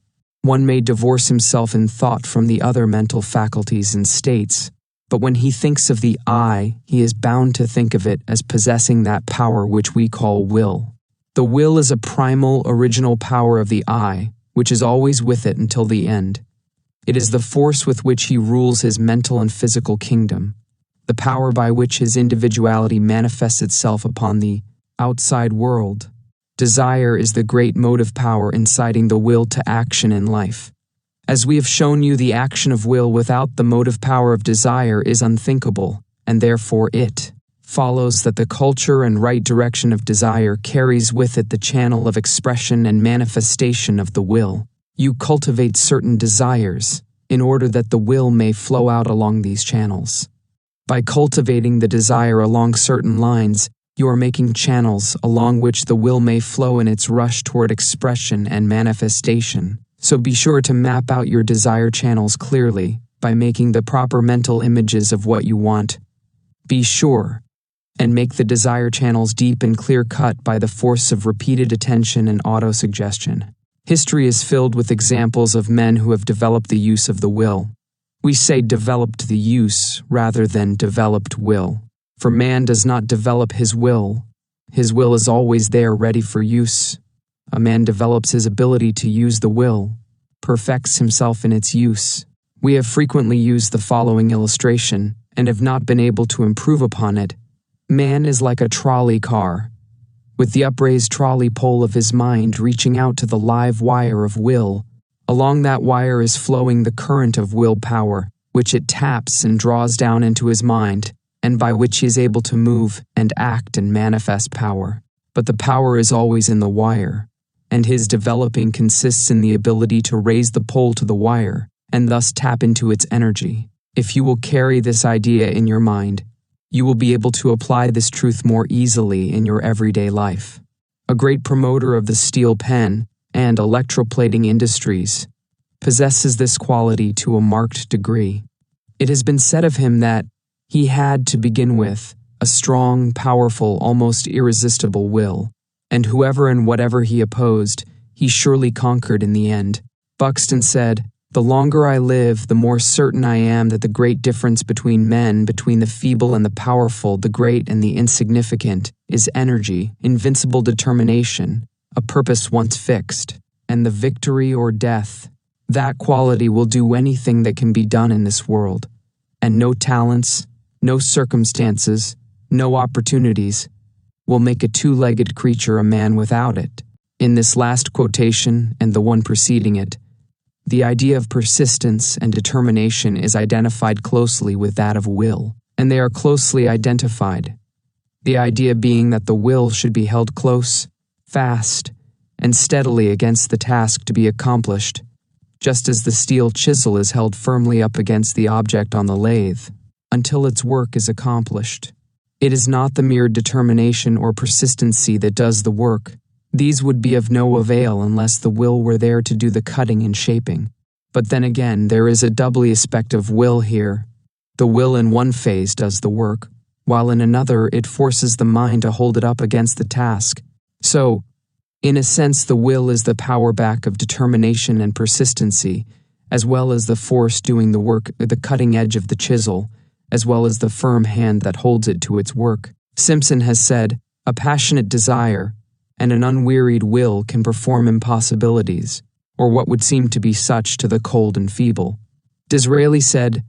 One may divorce himself in thought from the other mental faculties and states, but when he thinks of the I, he is bound to think of it as possessing that power which we call will. The will is a primal, original power of the I, which is always with it until the end. It is the force with which he rules his mental and physical kingdom, the power by which his individuality manifests itself upon the outside world. Desire is the great motive power inciting the will to action in life. As we have shown you, the action of will without the motive power of desire is unthinkable, and therefore it follows that the culture and right direction of desire carries with it the channel of expression and manifestation of the will. You cultivate certain desires in order that the will may flow out along these channels. By cultivating the desire along certain lines, you are making channels along which the will may flow in its rush toward expression and manifestation. So be sure to map out your desire channels clearly by making the proper mental images of what you want. Be sure and make the desire channels deep and clear-cut by the force of repeated attention and autosuggestion. History is filled with examples of men who have developed the use of the will. We say developed the use rather than developed will. For man does not develop his will. His will is always there ready for use. A man develops his ability to use the will, perfects himself in its use. We have frequently used the following illustration and have not been able to improve upon it. Man is like a trolley car, with the upraised trolley pole of his mind reaching out to the live wire of will. Along that wire is flowing the current of willpower, which it taps and draws down into his mind, and by which he is able to move and act and manifest power. But the power is always in the wire, and his developing consists in the ability to raise the pole to the wire, and thus tap into its energy. If you will carry this idea in your mind, you will be able to apply this truth more easily in your everyday life. A great promoter of the steel pen and electroplating industries possesses this quality to a marked degree. It has been said of him that he had, to begin with, a strong, powerful, almost irresistible will, and whoever and whatever he opposed, he surely conquered in the end. Buxton said, "The longer I live, the more certain I am that the great difference between men, between the feeble and the powerful, the great and the insignificant, is energy, invincible determination, a purpose once fixed, and the victory or death. That quality will do anything that can be done in this world, and no talents, no circumstances, no opportunities will make a two-legged creature a man without it." In this last quotation and the one preceding it, the idea of persistence and determination is identified closely with that of will, and they are closely identified. The idea being that the will should be held close, fast, and steadily against the task to be accomplished, just as the steel chisel is held firmly up against the object on the lathe, until its work is accomplished. It is not the mere determination or persistency that does the work. These would be of no avail unless the will were there to do the cutting and shaping. But then again, there is a doubly aspect of will here. The will in one phase does the work, while in another it forces the mind to hold it up against the task. So, in a sense, the will is the power back of determination and persistency, as well as the force doing the work at the cutting edge of the chisel, as well as the firm hand that holds it to its work. Simpson has said, "A passionate desire and an unwearied will can perform impossibilities, or what would seem to be such to the cold and feeble." Disraeli said,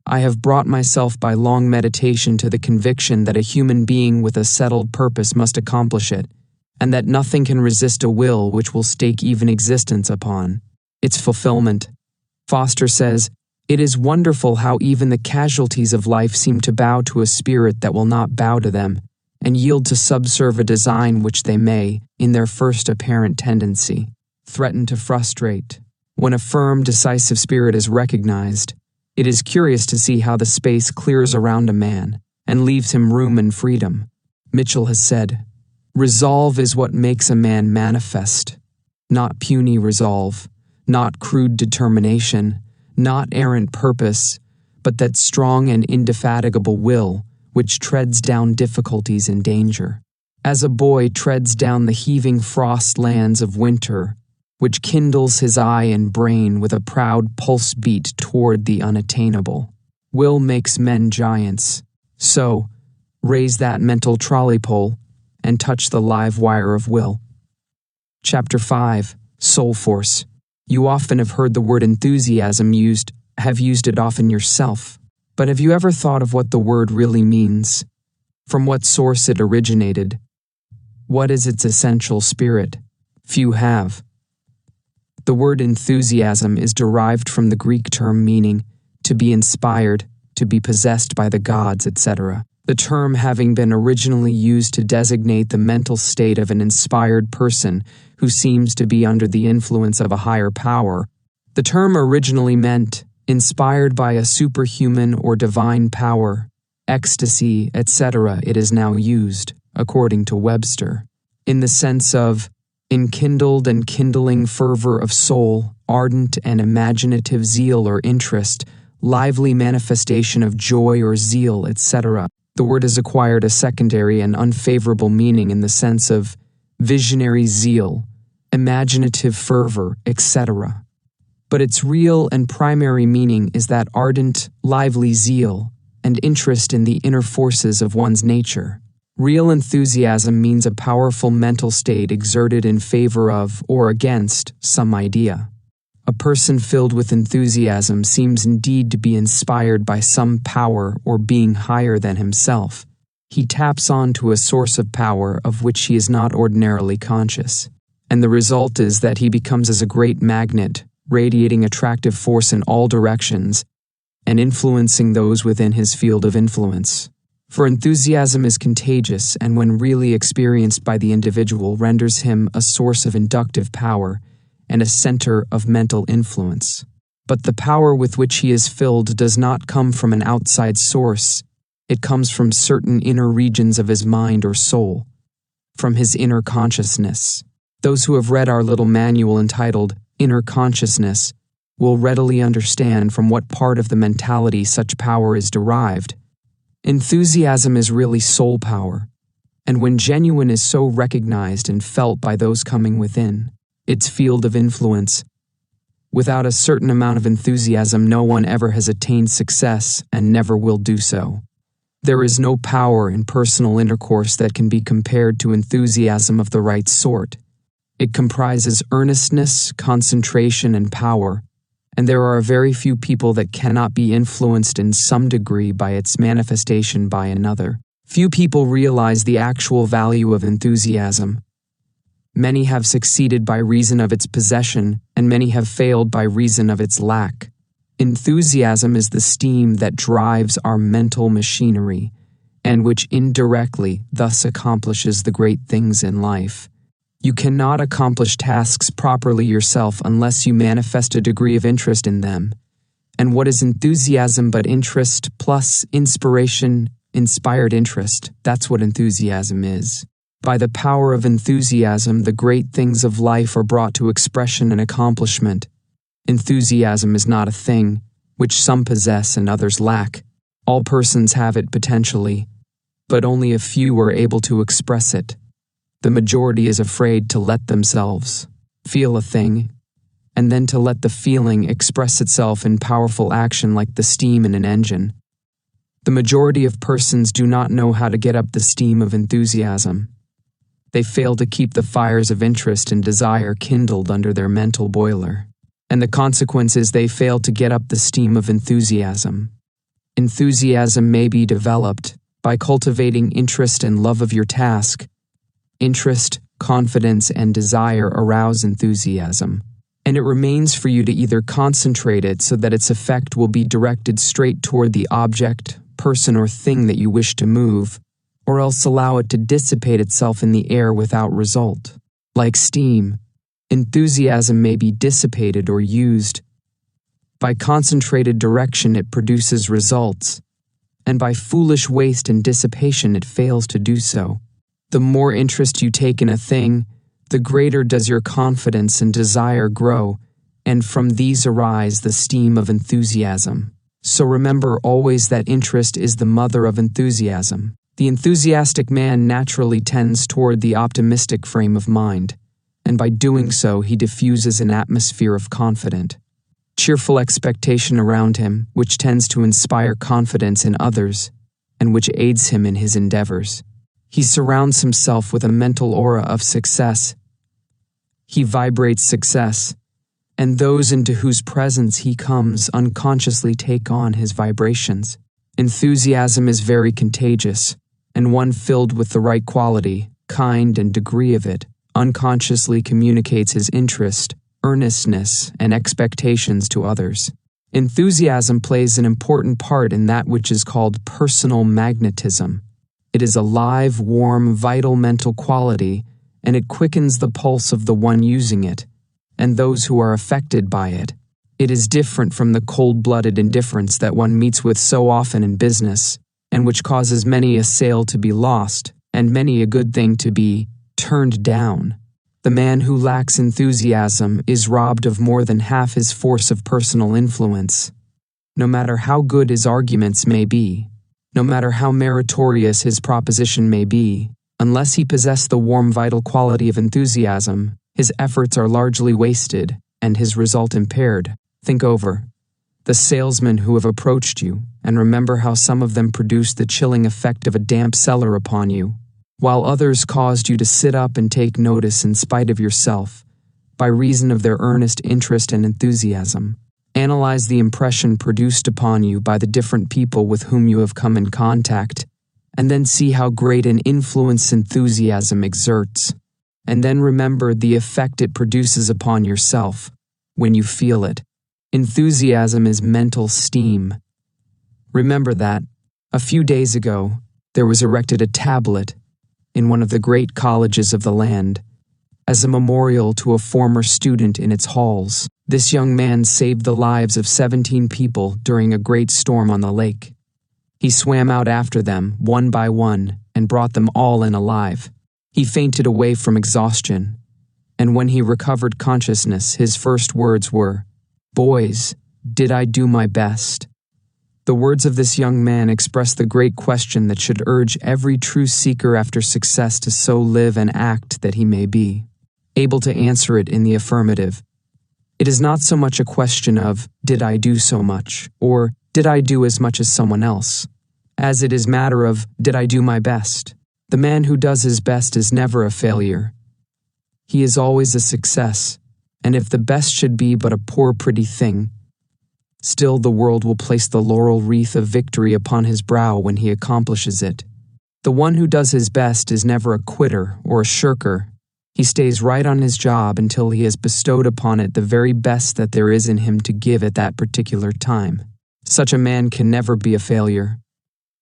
"I have brought myself by long meditation to the conviction that a human being with a settled purpose must accomplish it, and that nothing can resist a will which will stake even existence upon its fulfillment." Foster says, It is wonderful how even the casualties of life seem to bow to a spirit that will not bow to them, and yield to subserve a design which they may, in their first apparent tendency, threaten to frustrate. When a firm, decisive spirit is recognized, it is curious to see how the space clears around a man and leaves him room and freedom. Mitchell has said, "Resolve is what makes a man manifest, not puny resolve, not crude determination, not errant purpose, but that strong and indefatigable will which treads down difficulties and danger, as a boy treads down the heaving frost lands of winter, which kindles his eye and brain with a proud pulse beat toward the unattainable. Will makes men giants. So, raise that mental trolley pole and touch the live wire of will." Chapter 5. Soul Force. You often have heard the word enthusiasm used, have used it often yourself. But have you ever thought of what the word really means? From what source it originated? What is its essential spirit? Few have. The word enthusiasm is derived from the Greek term meaning to be inspired, to be possessed by the gods, etc. The term having been originally used to designate the mental state of an inspired person who seems to be under the influence of a higher power. The term originally meant inspired by a superhuman or divine power, ecstasy, etc. It is now used, according to Webster, in the sense of enkindled and kindling fervor of soul, ardent and imaginative zeal or interest, lively manifestation of joy or zeal, etc. The word has acquired a secondary and unfavorable meaning in the sense of visionary zeal, imaginative fervor, etc. But its real and primary meaning is that ardent, lively zeal and interest in the inner forces of one's nature. Real enthusiasm means a powerful mental state exerted in favor of or against some idea. A person filled with enthusiasm seems indeed to be inspired by some power or being higher than himself. He taps on to a source of power of which he is not ordinarily conscious, and the result is that he becomes as a great magnet, radiating attractive force in all directions and influencing those within his field of influence. For enthusiasm is contagious, and when really experienced by the individual renders him a source of inductive power and a center of mental influence. But the power with which he is filled does not come from an outside source. It comes from certain inner regions of his mind or soul, from his inner consciousness. Those who have read our little manual entitled Inner Consciousness will readily understand from what part of the mentality such power is derived. Enthusiasm is really soul power, and when genuine is so recognized and felt by those coming within its field of influence. Without a certain amount of enthusiasm, no one ever has attained success and never will do so. There is no power in personal intercourse that can be compared to enthusiasm of the right sort. It comprises earnestness, concentration, and power, and there are very few people that cannot be influenced in some degree by its manifestation by another. Few people realize the actual value of enthusiasm. Many have succeeded by reason of its possession, and many have failed by reason of its lack. Enthusiasm is the steam that drives our mental machinery, and which indirectly thus accomplishes the great things in life. You cannot accomplish tasks properly yourself unless you manifest a degree of interest in them. And what is enthusiasm but interest plus inspiration, inspired interest? That's what enthusiasm is. By the power of enthusiasm, the great things of life are brought to expression and accomplishment. Enthusiasm is not a thing which some possess and others lack. All persons have it potentially, but only a few are able to express it. The majority is afraid to let themselves feel a thing, and then to let the feeling express itself in powerful action like the steam in an engine. The majority of persons do not know how to get up the steam of enthusiasm. They fail to keep the fires of interest and desire kindled under their mental boiler. And the consequence is they fail to get up the steam of enthusiasm. Enthusiasm may be developed by cultivating interest and love of your task. Interest, confidence, and desire arouse enthusiasm. and it remains for you to either concentrate it so that its effect will be directed straight toward the object, person, or thing that you wish to move, or else allow it to dissipate itself in the air without result. Like steam, enthusiasm may be dissipated or used. By concentrated direction it produces results, and by foolish waste and dissipation it fails to do so. The more interest you take in a thing, the greater does your confidence and desire grow, and from these arise the steam of enthusiasm. So remember always that interest is the mother of enthusiasm. The enthusiastic man naturally tends toward the optimistic frame of mind, and by doing so he diffuses an atmosphere of confident, cheerful expectation around him, which tends to inspire confidence in others, and which aids him in his endeavors. He surrounds himself with a mental aura of success. He vibrates success, and those into whose presence he comes unconsciously take on his vibrations. Enthusiasm is very contagious, and one filled with the right quality, kind, and degree of it unconsciously communicates his interest, earnestness, and expectations to others. Enthusiasm plays an important part in that which is called personal magnetism. It is a live, warm, vital mental quality, and it quickens the pulse of the one using it, and those who are affected by it. It is different from the cold-blooded indifference that one meets with so often in business, and which causes many a sale to be lost, and many a good thing to be turned down. The man who lacks enthusiasm is robbed of more than half his force of personal influence. No matter how good his arguments may be, no matter how meritorious his proposition may be, unless he possess the warm vital quality of enthusiasm, his efforts are largely wasted and his result impaired. Think over the salesmen who have approached you, and remember how some of them produced the chilling effect of a damp cellar upon you, while others caused you to sit up and take notice in spite of yourself, by reason of their earnest interest and enthusiasm. Analyze the impression produced upon you by the different people with whom you have come in contact, and then see how great an influence enthusiasm exerts. And then remember the effect it produces upon yourself, when you feel it. Enthusiasm is mental steam. Remember that, a few days ago, there was erected a tablet in one of the great colleges of the land, as a memorial to a former student in its halls. This young man saved the lives of 17 people during a great storm on the lake. He swam out after them, one by one, and brought them all in alive. He fainted away from exhaustion, and when he recovered consciousness, his first words were, "Boys, did I do my best?" The words of this young man express the great question that should urge every true seeker after success to so live and act that he may be able to answer it in the affirmative. It is not so much a question of, did I do so much, or did I do as much as someone else, as it is matter of, did I do my best? The man who does his best is never a failure. He is always a success, and if the best should be but a poor pretty thing, still the world will place the laurel wreath of victory upon his brow when he accomplishes it. The one who does his best is never a quitter or a shirker. He stays right on his job until he has bestowed upon it the very best that there is in him to give at that particular time. Such a man can never be a failure.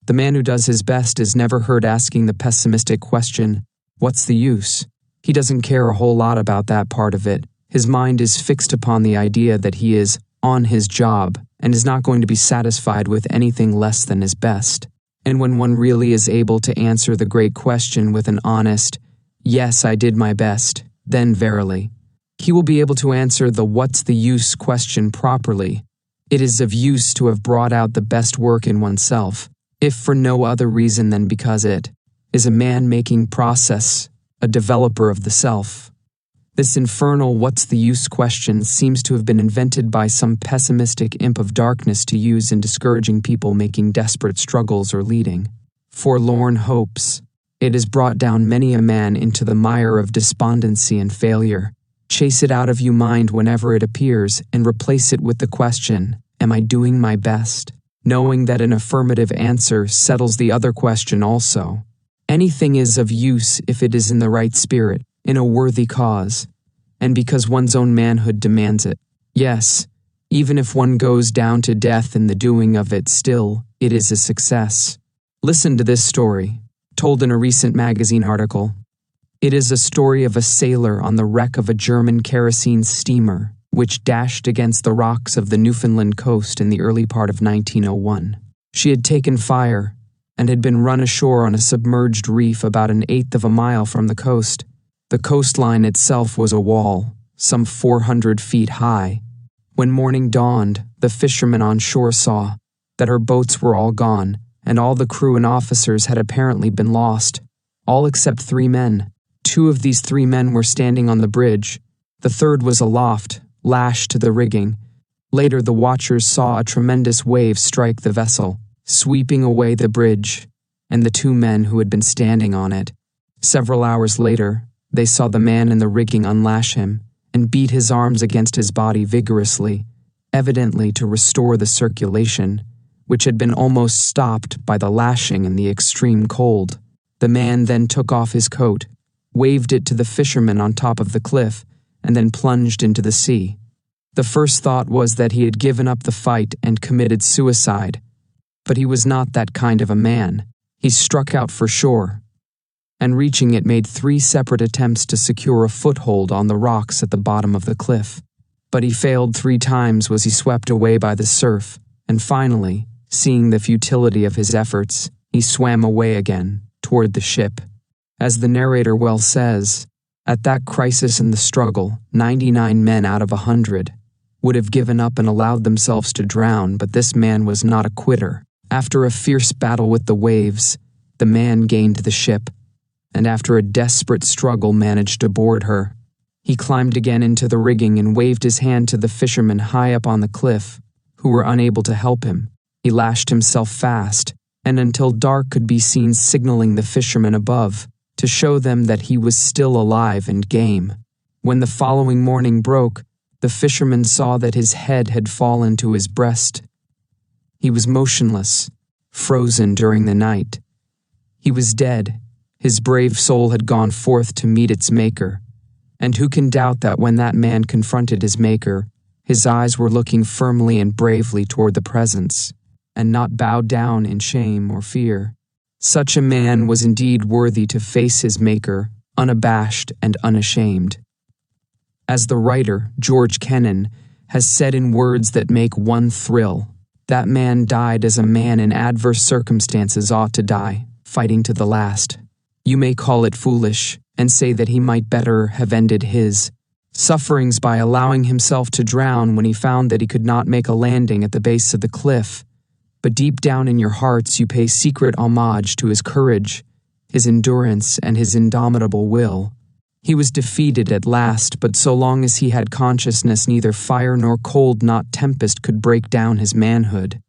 The man who does his best is never heard asking the pessimistic question, "What's the use?" He doesn't care a whole lot about that part of it. His mind is fixed upon the idea that he is on his job and is not going to be satisfied with anything less than his best. And when one really is able to answer the great question with an honest, "Yes, I did my best," then verily, he will be able to answer the "what's the use" question properly. It is of use to have brought out the best work in oneself, if for no other reason than because it is a man-making process, a developer of the self. This infernal "what's the use" question seems to have been invented by some pessimistic imp of darkness to use in discouraging people making desperate struggles or leading forlorn hopes. It has brought down many a man into the mire of despondency and failure. Chase it out of your mind whenever it appears and replace it with the question, "Am I doing my best?" knowing that an affirmative answer settles the other question also. Anything is of use if it is in the right spirit, in a worthy cause, and because one's own manhood demands it. Yes, even if one goes down to death in the doing of it, still, it is a success. Listen to this story, told in a recent magazine article. It is a story of a sailor on the wreck of a German kerosene steamer, which dashed against the rocks of the Newfoundland coast in the early part of 1901. She had taken fire and had been run ashore on a submerged reef about 1/8 of a mile from the coast. The coastline itself was a wall, some 400 feet high. When morning dawned, the fishermen on shore saw that her boats were all gone, and all the crew and officers had apparently been lost, all except 3 men. 2 of these 3 men were standing on the bridge. The third was aloft, lashed to the rigging. Later, the watchers saw a tremendous wave strike the vessel, sweeping away the bridge, and the 2 men who had been standing on it. Several hours later, they saw the man in the rigging unlash him and beat his arms against his body vigorously, evidently to restore the circulation, which had been almost stopped by the lashing and the extreme cold. The man then took off his coat, waved it to the fishermen on top of the cliff, and then plunged into the sea. The first thought was that he had given up the fight and committed suicide, but he was not that kind of a man. He struck out for shore, and reaching it made 3 separate attempts to secure a foothold on the rocks at the bottom of the cliff. But he failed 3 times as he swept away by the surf, and finally, seeing the futility of his efforts, he swam away again, toward the ship. As the narrator well says, at that crisis in the struggle, 99 men out of 100 would have given up and allowed themselves to drown, but this man was not a quitter. After a fierce battle with the waves, the man gained the ship, and after a desperate struggle managed to board her. He climbed again into the rigging and waved his hand to the fishermen high up on the cliff, who were unable to help him. He lashed himself fast, and until dark could be seen signaling the fishermen above, to show them that he was still alive and game. When the following morning broke, the fishermen saw that his head had fallen to his breast. He was motionless, frozen during the night. He was dead. His brave soul had gone forth to meet its Maker. And who can doubt that when that man confronted his Maker, his eyes were looking firmly and bravely toward the presence, and not bowed down in shame or fear. Such a man was indeed worthy to face his Maker, unabashed and unashamed. As the writer, George Kennan, has said in words that make one thrill, that man died as a man in adverse circumstances ought to die, fighting to the last. You may call it foolish, and say that he might better have ended his sufferings by allowing himself to drown when he found that he could not make a landing at the base of the cliff. But deep down in your hearts you pay secret homage to his courage, his endurance, and his indomitable will. He was defeated at last, but so long as he had consciousness, neither fire nor cold nor tempest could break down his manhood.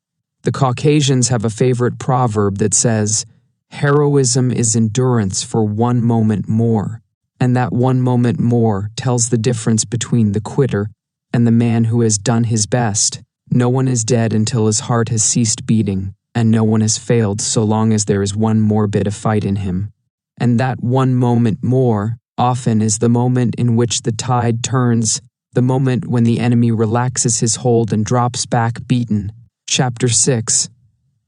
The Caucasians have a favorite proverb that says, "Heroism is endurance for 1 moment more," and that 1 moment more tells the difference between the quitter and the man who has done his best. No one is dead until his heart has ceased beating, and no one has failed so long as there is 1 more bit of fight in him. And that 1 moment more often is the moment in which the tide turns, the moment when the enemy relaxes his hold and drops back beaten. Chapter 6.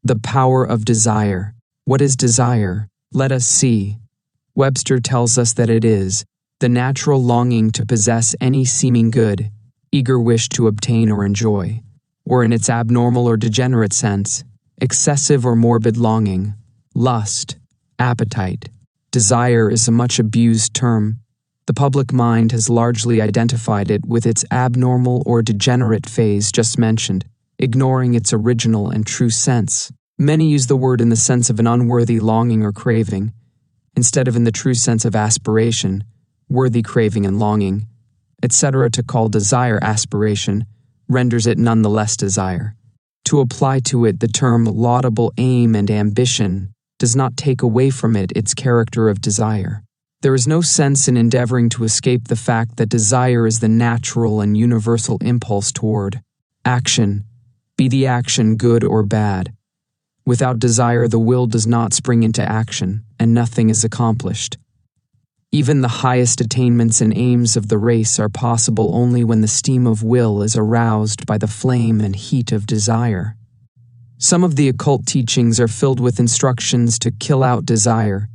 The Power of Desire. What is desire? Let us see. Webster tells us that it is the natural longing to possess any seeming good, eager wish to obtain or enjoy, or in its abnormal or degenerate sense, excessive or morbid longing, lust, appetite. Desire is a much abused term. The public mind has largely identified it with its abnormal or degenerate phase just mentioned, ignoring its original and true sense. Many use the word in the sense of an unworthy longing or craving, instead of in the true sense of aspiration, worthy craving and longing, etc. To call desire aspiration renders it none the less desire. To apply to it the term laudable aim and ambition does not take away from it its character of desire. There is no sense in endeavoring to escape the fact that desire is the natural and universal impulse toward action, be the action good or bad. Without desire, the will does not spring into action, and nothing is accomplished. Even the highest attainments and aims of the race are possible only when the steam of will is aroused by the flame and heat of desire. Some of the occult teachings are filled with instructions to kill out desire,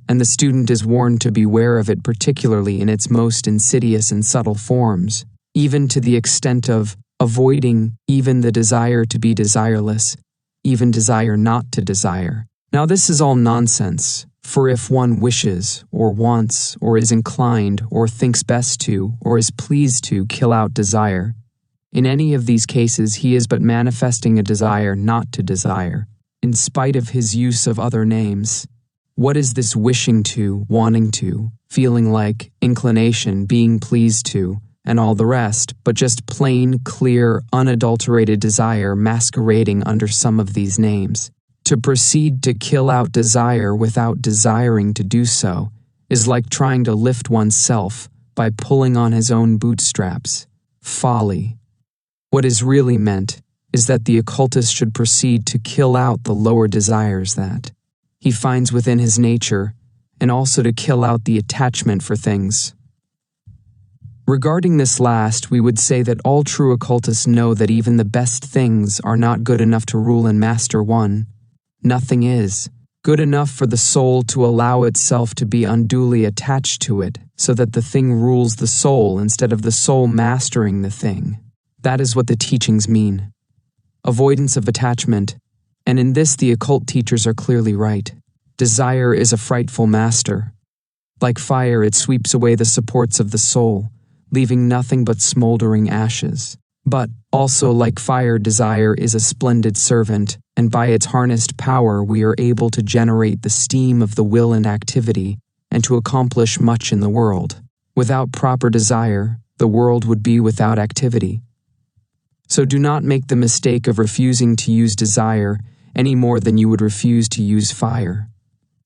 and the student is warned to beware of it, particularly in its most insidious and subtle forms, even to the extent of avoiding even the desire to be desireless, even desire not to desire. Now this is all nonsense, for if one wishes, or wants, or is inclined, or thinks best to, or is pleased to kill out desire, in any of these cases he is but manifesting a desire not to desire, in spite of his use of other names. What is this wishing to, wanting to, feeling like, inclination, being pleased to, and all the rest, but just plain, clear, unadulterated desire masquerading under some of these names? To proceed to kill out desire without desiring to do so is like trying to lift oneself by pulling on his own bootstraps. Folly. What is really meant is that the occultist should proceed to kill out the lower desires that he finds within his nature, and also to kill out the attachment for things. Regarding this last, we would say that all true occultists know that even the best things are not good enough to rule and master one. Nothing is good enough for the soul to allow itself to be unduly attached to it, so that the thing rules the soul instead of the soul mastering the thing. That is what the teachings mean. Avoidance of attachment, and in this the occult teachers are clearly right. Desire is a frightful master. Like fire, it sweeps away the supports of the soul, leaving nothing but smoldering ashes. But, also like fire, desire is a splendid servant, and by its harnessed power we are able to generate the steam of the will and activity, and to accomplish much in the world. Without proper desire, the world would be without activity. So do not make the mistake of refusing to use desire any more than you would refuse to use fire.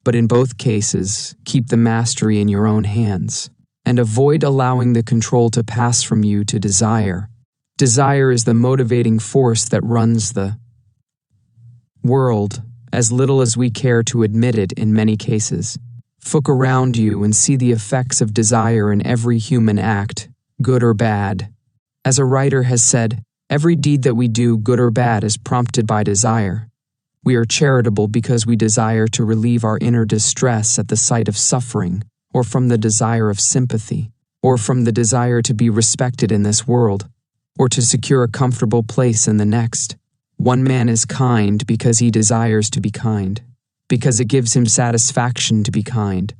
But in both cases, keep the mastery in your own hands, and avoid allowing the control to pass from you to desire. Desire is the motivating force that runs the world, as little as we care to admit it in many cases. Look around you and see the effects of desire in every human act, good or bad. As a writer has said, every deed that we do, good or bad, is prompted by desire. We are charitable because we desire to relieve our inner distress at the sight of suffering, or from the desire of sympathy, or from the desire to be respected in this world, or to secure a comfortable place in the next. One man is kind because he desires to be kind, because it gives him satisfaction to be kind,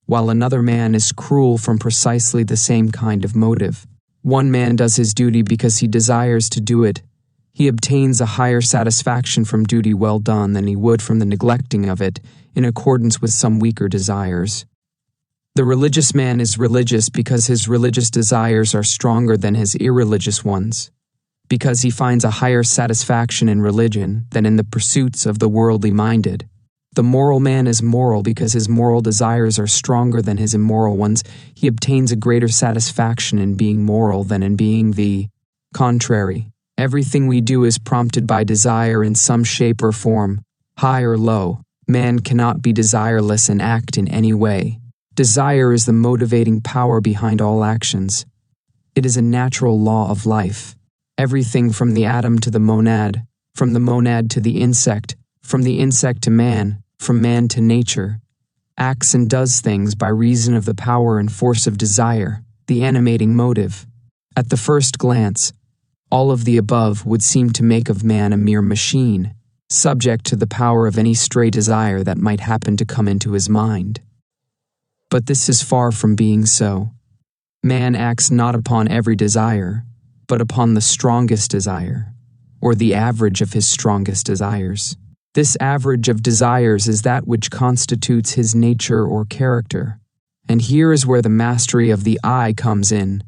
while another man is cruel from precisely the same kind of motive. One man does his duty because he desires to do it. He obtains a higher satisfaction from duty well done than he would from the neglecting of it in accordance with some weaker desires. The religious man is religious because his religious desires are stronger than his irreligious ones, because he finds a higher satisfaction in religion than in the pursuits of the worldly minded. The moral man is moral because his moral desires are stronger than his immoral ones. He obtains a greater satisfaction in being moral than in being the contrary. Everything we do is prompted by desire in some shape or form, high or low. Man cannot be desireless and act in any way. Desire is the motivating power behind all actions. It is a natural law of life. Everything from the atom to the monad, from the monad to the insect, from the insect to man, from man to nature, acts and does things by reason of the power and force of desire, the animating motive. At the first glance, all of the above would seem to make of man a mere machine, subject to the power of any stray desire that might happen to come into his mind. But this is far from being so. Man acts not upon every desire, but upon the strongest desire, or the average of his strongest desires. This average of desires is that which constitutes his nature or character, and here is where the mastery of the I comes in.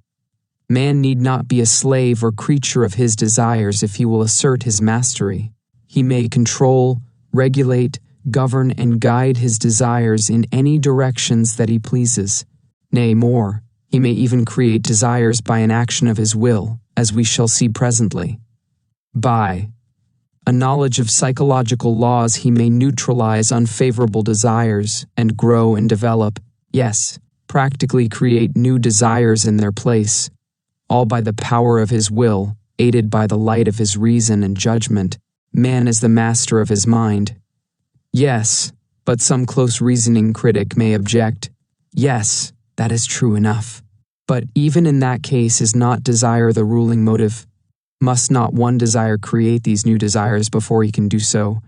Man need not be a slave or creature of his desires if he will assert his mastery. He may control, regulate, govern, and guide his desires in any directions that he pleases. Nay, more, he may even create desires by an action of his will, as we shall see presently. By a knowledge of psychological laws, he may neutralize unfavorable desires and grow and develop, yes, practically create new desires in their place, all by the power of his will, aided by the light of his reason and judgment. Man is the master of his mind. Yes, but some close reasoning critic may object. Yes, that is true enough. But even in that case, is not desire the ruling motive? Must not one desire create these new desires before he can do so?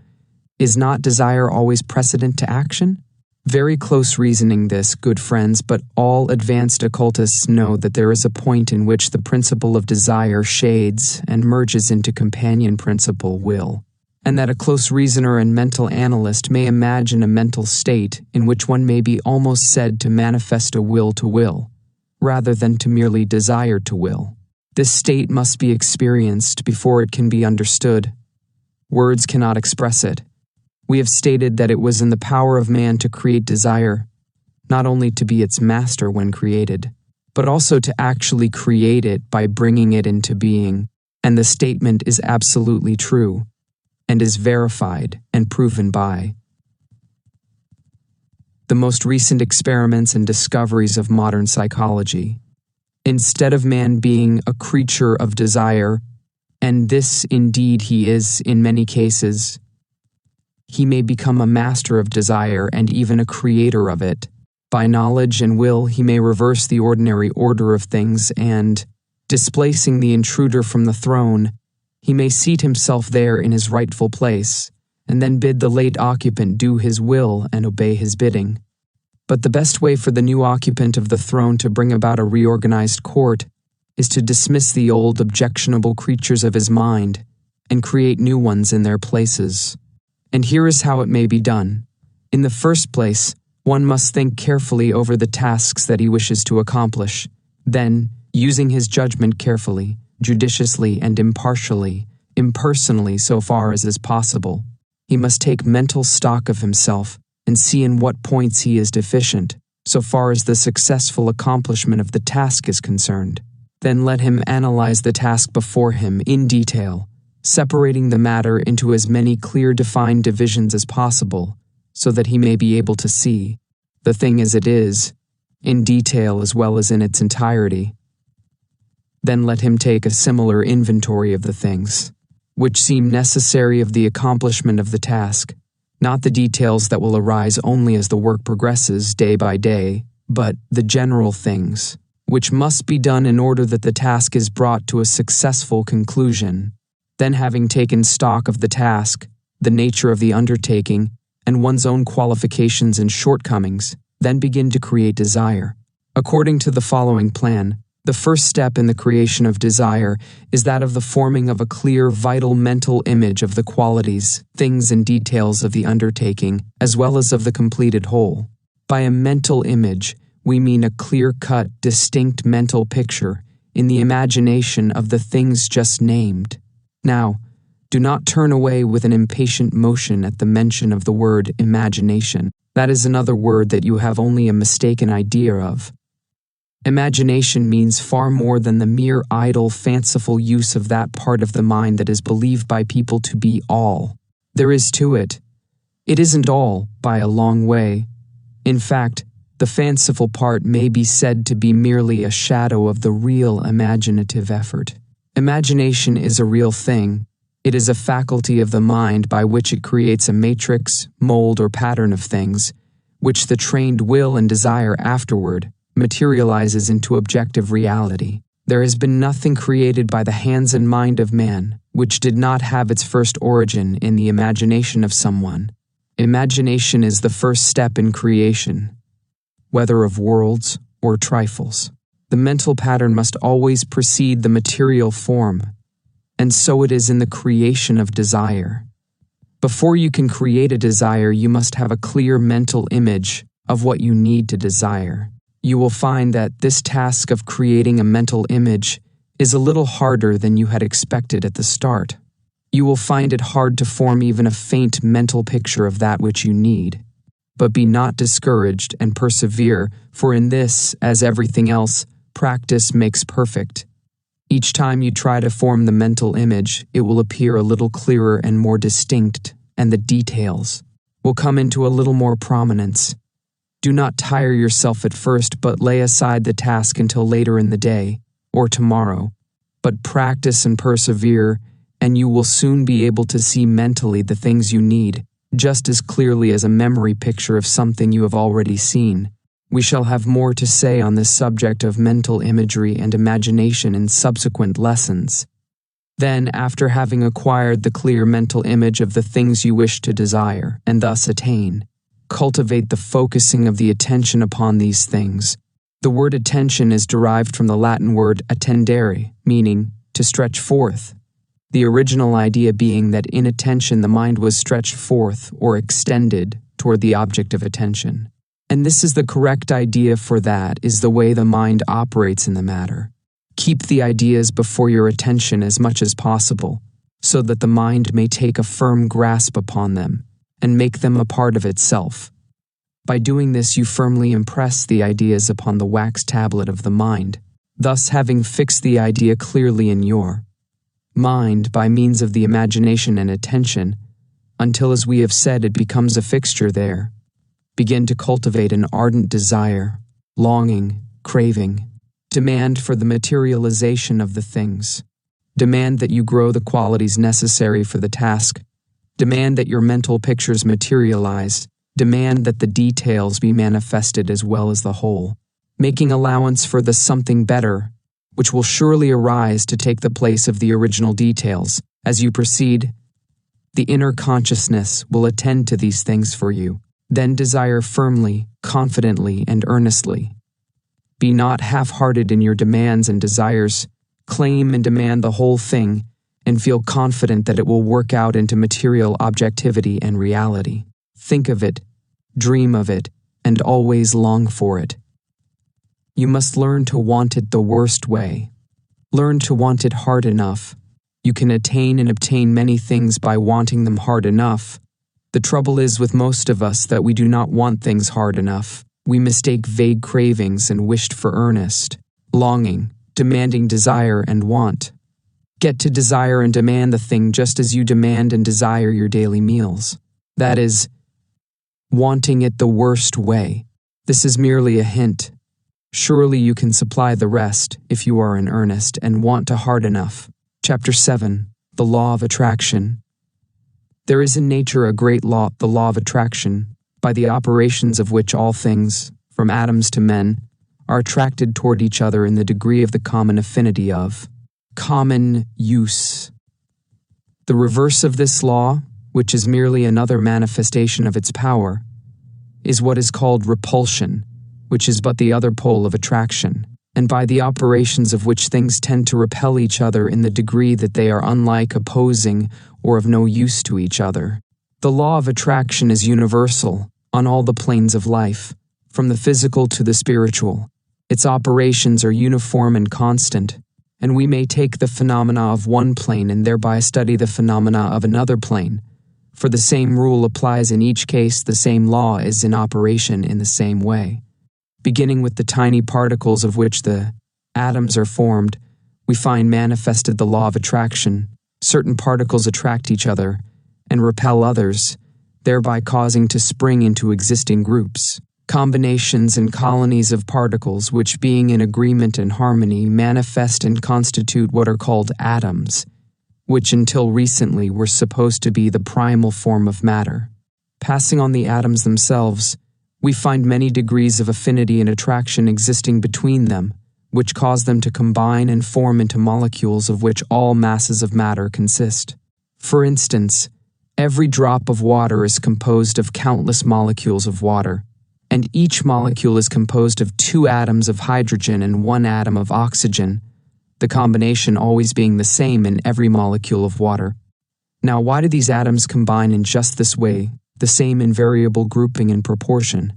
Is not desire always precedent to action? Very close reasoning this, good friends, but all advanced occultists know that there is a point in which the principle of desire shades and merges into companion principle will, and that a close reasoner and mental analyst may imagine a mental state in which one may be almost said to manifest a will to will, rather than to merely desire to will. This state must be experienced before it can be understood. Words cannot express it. We have stated that it was in the power of man to create desire, not only to be its master when created, but also to actually create it by bringing it into being, and the statement is absolutely true, and is verified and proven by the most recent experiments and discoveries of modern psychology. Instead of man being a creature of desire, and this indeed he is in many cases, he may become a master of desire and even a creator of it. By knowledge and will, he may reverse the ordinary order of things and, displacing the intruder from the throne, he may seat himself there in his rightful place, and then bid the late occupant do his will and obey his bidding. But the best way for the new occupant of the throne to bring about a reorganized court is to dismiss the old objectionable creatures of his mind and create new ones in their places. And here is how it may be done. In the first place, one must think carefully over the tasks that he wishes to accomplish. Then, using his judgment carefully, judiciously and impersonally so far as is possible, he must take mental stock of himself and see in what points he is deficient, so far as the successful accomplishment of the task is concerned. Then let him analyze the task before him in detail, separating the matter into as many clear defined divisions as possible, so that he may be able to see the thing as it is, in detail as well as in its entirety. Then let him take a similar inventory of the things which seem necessary of the accomplishment of the task, not the details that will arise only as the work progresses day by day, but the general things which must be done in order that the task is brought to a successful conclusion. Then, having taken stock of the task, the nature of the undertaking, and one's own qualifications and shortcomings, then begin to create desire. According to the following plan, the first step in the creation of desire is that of the forming of a clear, vital mental image of the qualities, things, and details of the undertaking, as well as of the completed whole. By a mental image, we mean a clear-cut, distinct mental picture in the imagination of the things just named. Now, do not turn away with an impatient motion at the mention of the word imagination. That is another word that you have only a mistaken idea of. Imagination means far more than the mere idle, fanciful use of that part of the mind that is believed by people to be all there is to it. It isn't all, by a long way. In fact, the fanciful part may be said to be merely a shadow of the real imaginative effort. Imagination is a real thing. It is a faculty of the mind by which it creates a matrix, mold, or pattern of things, which the trained will and desire afterward materializes into objective reality. There has been nothing created by the hands and mind of man which did not have its first origin in the imagination of someone. Imagination is the first step in creation, whether of worlds or trifles. The mental pattern must always precede the material form, and so it is in the creation of desire. Before you can create a desire, you must have a clear mental image of what you need to desire. You will find that this task of creating a mental image is a little harder than you had expected at the start. You will find it hard to form even a faint mental picture of that which you need. But be not discouraged and persevere, for in this, as everything else, practice makes perfect. Each time you try to form the mental image, it will appear a little clearer and more distinct, and the details will come into a little more prominence. Do not tire yourself at first, but lay aside the task until later in the day, or tomorrow. But practice and persevere, and you will soon be able to see mentally the things you need, just as clearly as a memory picture of something you have already seen. We shall have more to say on this subject of mental imagery and imagination in subsequent lessons. Then, after having acquired the clear mental image of the things you wish to desire, and thus attain, cultivate the focusing of the attention upon these things. The word attention is derived from the Latin word attendere, meaning to stretch forth. The original idea being that in attention the mind was stretched forth or extended toward the object of attention. And this is the correct idea, for that is the way the mind operates in the matter. Keep the ideas before your attention as much as possible, so that the mind may take a firm grasp upon them and make them a part of itself. By doing this, you firmly impress the ideas upon the wax tablet of the mind, thus having fixed the idea clearly in your mind by means of the imagination and attention, until, as we have said, it becomes a fixture there. Begin to cultivate an ardent desire, longing, craving. Demand for the materialization of the things. Demand that you grow the qualities necessary for the task. Demand that your mental pictures materialize. Demand that the details be manifested as well as the whole, making allowance for the something better, which will surely arise to take the place of the original details. As you proceed, the inner consciousness will attend to these things for you. Then desire firmly, confidently, and earnestly. Be not half-hearted in your demands and desires. Claim and demand the whole thing, and feel confident that it will work out into material objectivity and reality. Think of it, dream of it, and always long for it. You must learn to want it the worst way. Learn to want it hard enough. You can attain and obtain many things by wanting them hard enough. The trouble is with most of us that we do not want things hard enough. We mistake vague cravings and wished for earnest, longing, demanding desire and want. Get to desire and demand the thing just as you demand and desire your daily meals. That is, wanting it the worst way. This is merely a hint. Surely you can supply the rest if you are in earnest and want to hard enough. Chapter 7. The Law of Attraction. There is in nature a great law, the law of attraction, by the operations of which all things, from atoms to men, are attracted toward each other in the degree of the common affinity of common use. The reverse of this law, which is merely another manifestation of its power, is what is called repulsion, which is but the other pole of attraction, and by the operations of which things tend to repel each other in the degree that they are unlike, opposing, or of no use to each other. The law of attraction is universal, on all the planes of life, from the physical to the spiritual. Its operations are uniform and constant, and we may take the phenomena of one plane and thereby study the phenomena of another plane, for the same rule applies in each case. The same law is in operation in the same way. Beginning with the tiny particles of which the atoms are formed, we find manifested the law of attraction. Certain particles attract each other and repel others, thereby causing to spring into existing groups, combinations and colonies of particles which, being in agreement and harmony, manifest and constitute what are called atoms, which until recently were supposed to be the primal form of matter. Passing on the atoms themselves, we find many degrees of affinity and attraction existing between them, which cause them to combine and form into molecules of which all masses of matter consist. For instance, every drop of water is composed of countless molecules of water, and each molecule is composed of 2 atoms of hydrogen and 1 atom of oxygen, the combination always being the same in every molecule of water. Now, why do these atoms combine in just this way, the same invariable grouping and proportion?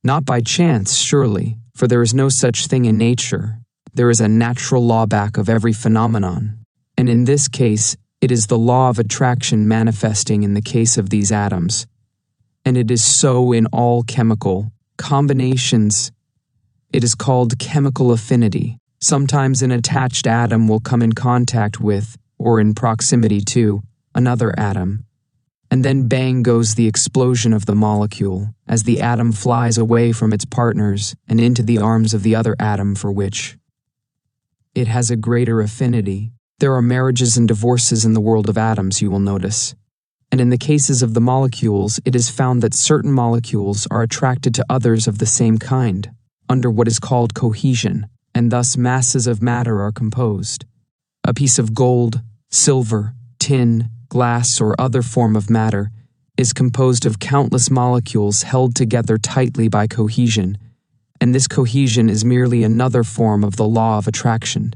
Not by chance, surely, for there is no such thing in nature. There is a natural law back of every phenomenon, and in this case, it is the law of attraction manifesting in the case of these atoms. And it is so in all chemical combinations. It is called chemical affinity. Sometimes an attached atom will come in contact with, or in proximity to, another atom, And then bang goes the explosion of the molecule, as the atom flies away from its partners and into the arms of the other atom for which it has a greater affinity. There are marriages and divorces in the world of atoms, you will notice. And in the cases of the molecules, it is found that certain molecules are attracted to others of the same kind, under what is called cohesion, and thus masses of matter are composed. A piece of gold, silver, tin, glass, or other form of matter is composed of countless molecules held together tightly by cohesion, and this cohesion is merely another form of the law of attraction,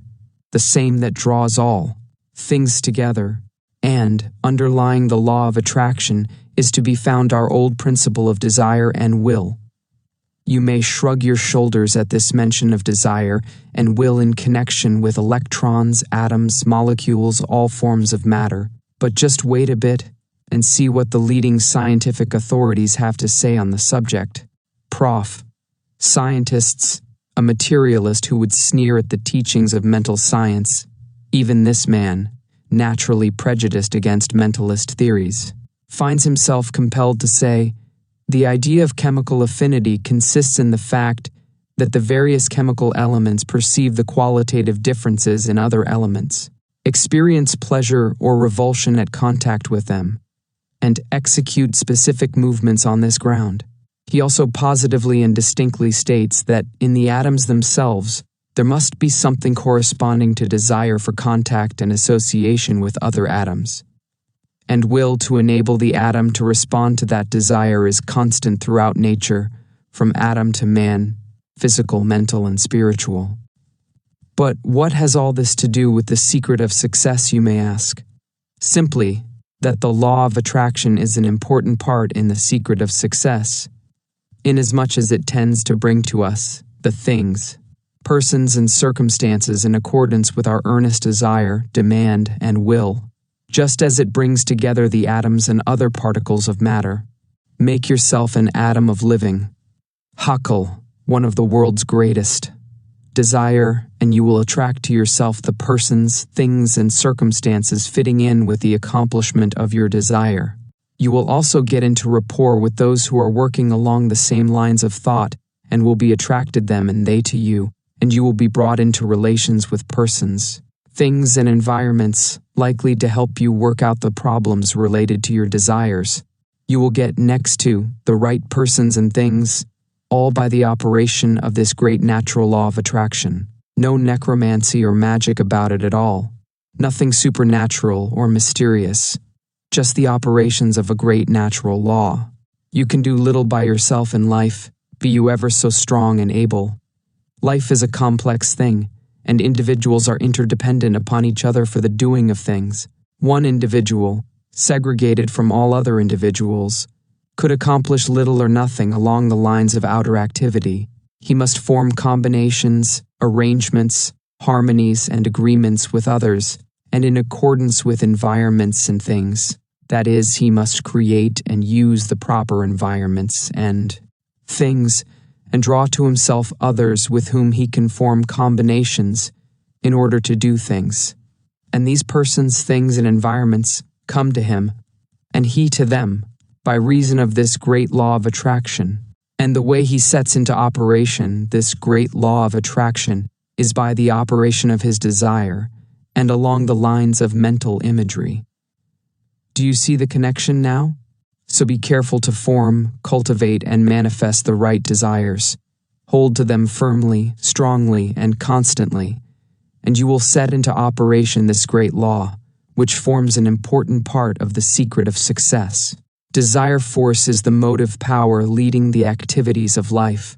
the same that draws all things together. And, underlying the law of attraction, is to be found our old principle of desire and will. You may shrug your shoulders at this mention of desire and will in connection with electrons, atoms, molecules, all forms of matter, but just wait a bit and see what the leading scientific authorities have to say on the subject. Prof. Scientists, a materialist who would sneer at the teachings of mental science, even this man, naturally prejudiced against mentalist theories, finds himself compelled to say, the idea of chemical affinity consists in the fact that the various chemical elements perceive the qualitative differences in other elements, experience pleasure or revulsion at contact with them, and execute specific movements on this ground. He also positively and distinctly states that in the atoms themselves, there must be something corresponding to desire for contact and association with other atoms. And will to enable the atom to respond to that desire is constant throughout nature, from atom to man, physical, mental, and spiritual. But what has all this to do with the secret of success, you may ask? Simply, that the law of attraction is an important part in the secret of success, inasmuch as it tends to bring to us the things, persons, and circumstances in accordance with our earnest desire, demand, and will, just as it brings together the atoms and other particles of matter. Make yourself an atom of living. Haeckel, one of the world's greatest. Desire, and you will attract to yourself the persons, things, and circumstances fitting in with the accomplishment of your desire. You will also get into rapport with those who are working along the same lines of thought and will be attracted them and they to you, and you will be brought into relations with persons, things, and environments likely to help you work out the problems related to your desires. You will get next to the right persons and things, all by the operation of this great natural law of attraction. No necromancy or magic about it at all. Nothing supernatural or mysterious. Just the operations of a great natural law. You can do little by yourself in life, be you ever so strong and able. Life is a complex thing, and individuals are interdependent upon each other for the doing of things. One individual, segregated from all other individuals, could accomplish little or nothing along the lines of outer activity. He must form combinations, arrangements, harmonies, and agreements with others, and in accordance with environments and things. That is, he must create and use the proper environments and things, and draw to himself others with whom he can form combinations in order to do things. And these persons, things, and environments come to him, and he to them, by reason of this great law of attraction. And the way he sets into operation this great law of attraction is by the operation of his desire, and along the lines of mental imagery. Do you see the connection now? So be careful to form, cultivate, and manifest the right desires. Hold to them firmly, strongly, and constantly, and you will set into operation this great law, which forms an important part of the secret of success. Desire force is the motive power leading the activities of life.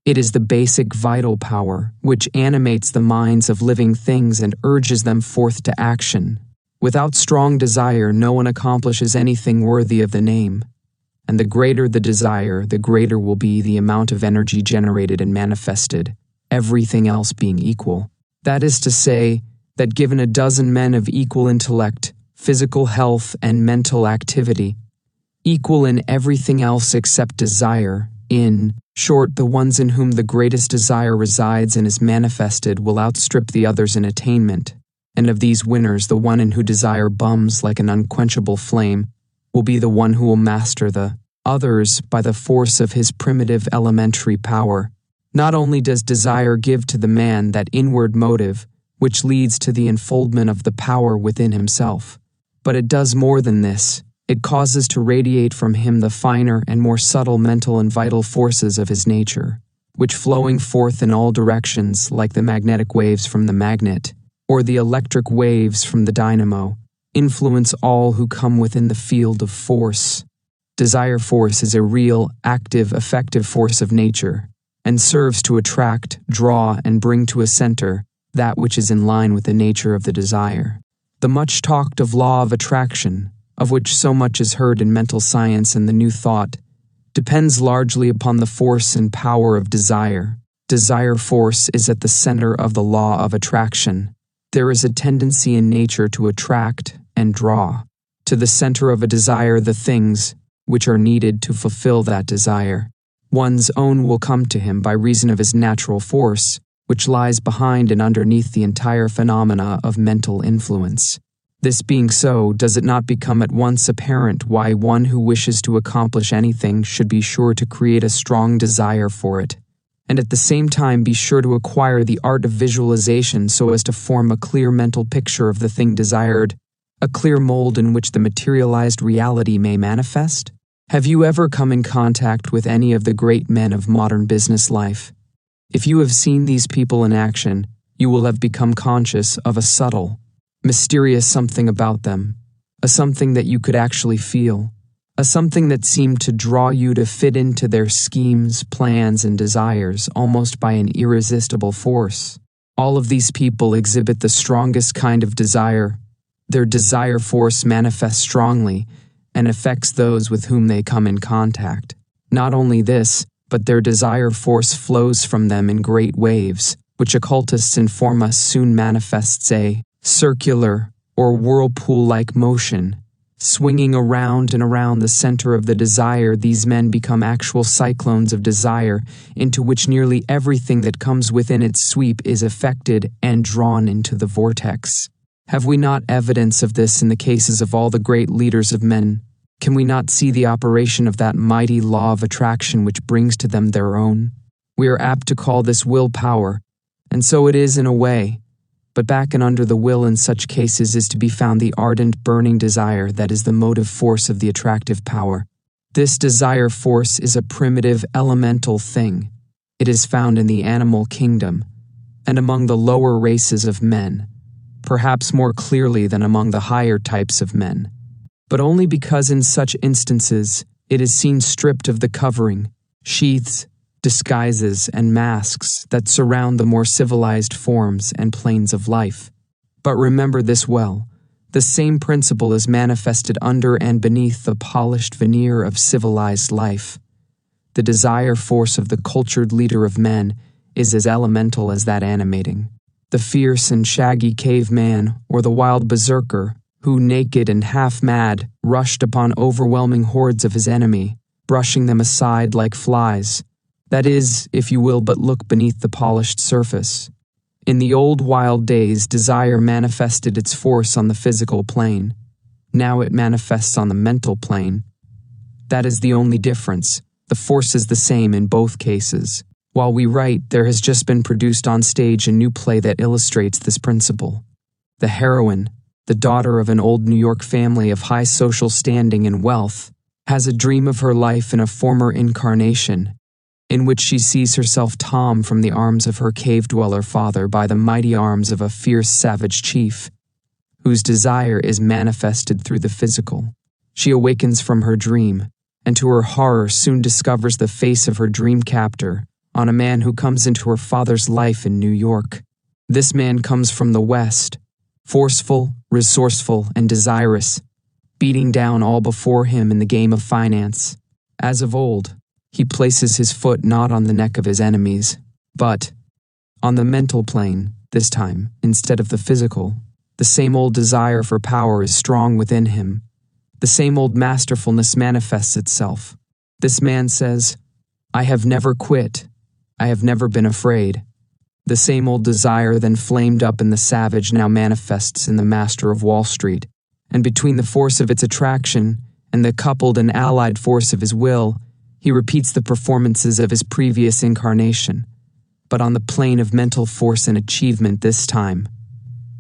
It is the basic vital power which animates the minds of living things and urges them forth to action. Without strong desire, no one accomplishes anything worthy of the name. And the greater the desire, the greater will be the amount of energy generated and manifested, everything else being equal. That is to say, that given a dozen men of equal intellect, physical health, and mental activity, equal in everything else except desire, in short, the ones in whom the greatest desire resides and is manifested will outstrip the others in attainment. And of these winners, the one in whom desire bums like an unquenchable flame will be the one who will master the others by the force of his primitive elementary power. Not only does desire give to the man that inward motive, which leads to the unfoldment of the power within himself, but it does more than this. It causes to radiate from him the finer and more subtle mental and vital forces of his nature, which flowing forth in all directions like the magnetic waves from the magnet, or the electric waves from the dynamo, influence all who come within the field of force. Desire force is a real, active, effective force of nature, and serves to attract, draw, and bring to a center that which is in line with the nature of the desire. The much talked of law of attraction, of which so much is heard in mental science and the New Thought, depends largely upon the force and power of desire. Desire force is at the center of the law of attraction. There is a tendency in nature to attract and draw to the center of a desire the things which are needed to fulfill that desire. One's own will come to him by reason of his natural force, which lies behind and underneath the entire phenomena of mental influence. This being so, does it not become at once apparent why one who wishes to accomplish anything should be sure to create a strong desire for it, and at the same time be sure to acquire the art of visualization so as to form a clear mental picture of the thing desired, a clear mold in which the materialized reality may manifest? Have you ever come in contact with any of the great men of modern business life? If you have seen these people in action, you will have become conscious of a subtle, mysterious something about them, a something that you could actually feel, a something that seemed to draw you to fit into their schemes, plans, and desires almost by an irresistible force. All of these people exhibit the strongest kind of desire. Their desire force manifests strongly and affects those with whom they come in contact. Not only this, but their desire force flows from them in great waves, which occultists inform us soon manifests a circular or whirlpool-like motion. Swinging around and around the center of the desire, these men become actual cyclones of desire into which nearly everything that comes within its sweep is affected and drawn into the vortex. Have we not evidence of this in the cases of all the great leaders of men? Can we not see the operation of that mighty law of attraction which brings to them their own? We are apt to call this willpower, and so it is in a way, but back and under the will in such cases is to be found the ardent, burning desire that is the motive force of the attractive power. This desire force is a primitive, elemental thing. It is found in the animal kingdom, and among the lower races of men, perhaps more clearly than among the higher types of men, but only because in such instances it is seen stripped of the covering, sheaths, disguises, and masks that surround the more civilized forms and planes of life. But remember this well, the same principle is manifested under and beneath the polished veneer of civilized life. The desire force of the cultured leader of men is as elemental as that animating. The fierce and shaggy caveman or the wild berserker who, naked and half-mad, rushed upon overwhelming hordes of his enemy, brushing them aside like flies. That is, if you will but look beneath the polished surface. In the old wild days, desire manifested its force on the physical plane. Now it manifests on the mental plane. That is the only difference. The force is the same in both cases. While we write, there has just been produced on stage a new play that illustrates this principle. The heroine, the daughter of an old New York family of high social standing and wealth, has a dream of her life in a former incarnation, in which she sees herself torn from the arms of her cave-dweller father by the mighty arms of a fierce savage chief, whose desire is manifested through the physical. She awakens from her dream, and to her horror soon discovers the face of her dream captor on a man who comes into her father's life in New York. This man comes from the West, forceful, resourceful, and desirous, beating down all before him in the game of finance. As of old, he places his foot not on the neck of his enemies, but on the mental plane, this time, instead of the physical. The same old desire for power is strong within him. The same old masterfulness manifests itself. This man says, "I have never quit. I have never been afraid." The same old desire then flamed up in the savage now manifests in the master of Wall Street, and between the force of its attraction and the coupled and allied force of his will, he repeats the performances of his previous incarnation, but on the plane of mental force and achievement this time.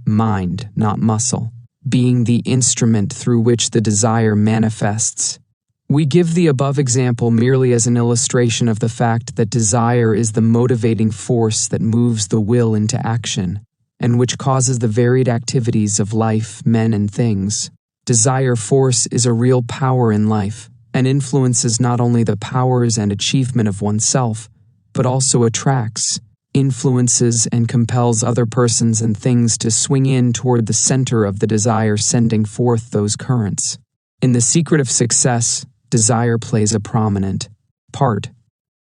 Mind, not muscle, being the instrument through which the desire manifests. We give the above example merely as an illustration of the fact that desire is the motivating force that moves the will into action, and which causes the varied activities of life, men, and things. Desire force is a real power in life, and influences not only the powers and achievement of oneself, but also attracts, influences, and compels other persons and things to swing in toward the center of the desire, sending forth those currents. In The Secret of Success, desire plays a prominent part.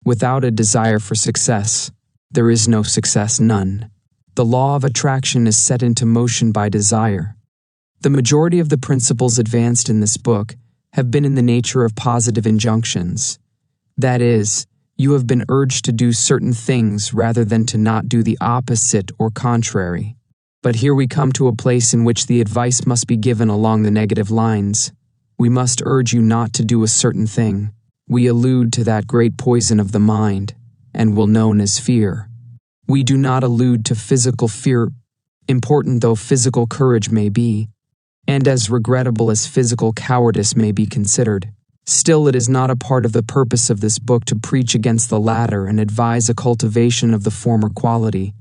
Without a desire for success, there is no success, none. The law of attraction is set into motion by desire. The majority of the principles advanced in this book have been in the nature of positive injunctions. That is, you have been urged to do certain things rather than to not do the opposite or contrary. But here we come to a place in which the advice must be given along the negative lines. We must urge you not to do a certain thing. We allude to that great poison of the mind, and will known as fear. We do not allude to physical fear, important though physical courage may be, and as regrettable as physical cowardice may be considered. Still, it is not a part of the purpose of this book to preach against the latter and advise a cultivation of the former quality.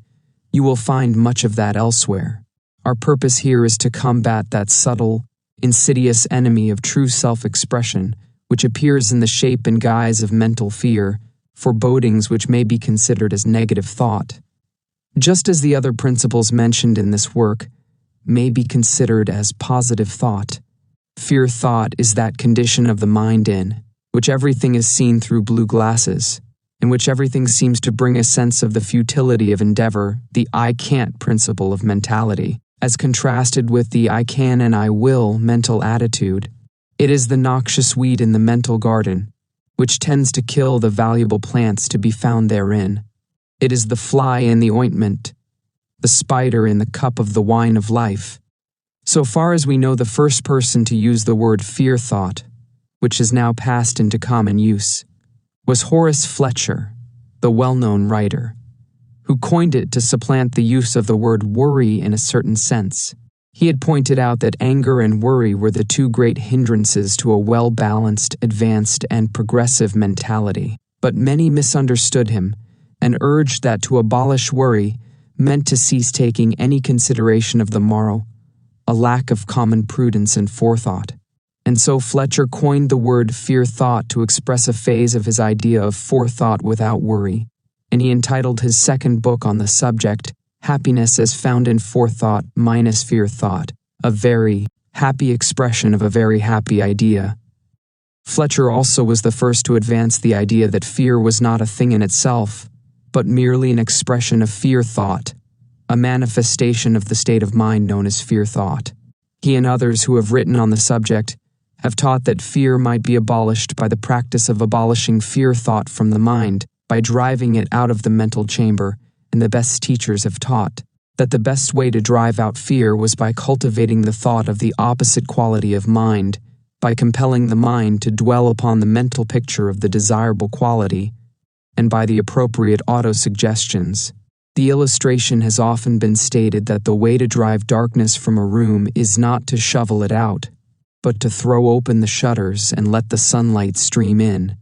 You will find much of that elsewhere. Our purpose here is to combat that subtle, insidious enemy of true self-expression, which appears in the shape and guise of mental fear, forebodings which may be considered as negative thought. Just as the other principles mentioned in this work may be considered as positive thought, fear thought is that condition of the mind in which everything is seen through blue glasses, in which everything seems to bring a sense of the futility of endeavor, the I can't principle of mentality, as contrasted with the I can and I will mental attitude. It is the noxious weed in the mental garden, which tends to kill the valuable plants to be found therein. It is the fly in the ointment, the spider in the cup of the wine of life. So far as we know, the first person to use the word fear thought, which has now passed into common use, was Horace Fletcher, the well-known writer, who coined it to supplant the use of the word worry in a certain sense. He had pointed out that anger and worry were the two great hindrances to a well-balanced, advanced, and progressive mentality. But many misunderstood him and urged that to abolish worry meant to cease taking any consideration of the morrow, a lack of common prudence and forethought. And so Fletcher coined the word fear thought to express a phase of his idea of forethought without worry, and he entitled his second book on the subject, Happiness as Found in Forethought minus Fear Thought, a very happy expression of a very happy idea. Fletcher also was the first to advance the idea that fear was not a thing in itself, but merely an expression of fear thought, a manifestation of the state of mind known as fear thought. He and others who have written on the subject have taught that fear might be abolished by the practice of abolishing fear thought from the mind, by driving it out of the mental chamber, and the best teachers have taught that the best way to drive out fear was by cultivating the thought of the opposite quality of mind, by compelling the mind to dwell upon the mental picture of the desirable quality, and by the appropriate auto-suggestions. The illustration has often been stated that the way to drive darkness from a room is not to shovel it out, but to throw open the shutters and let the sunlight stream in.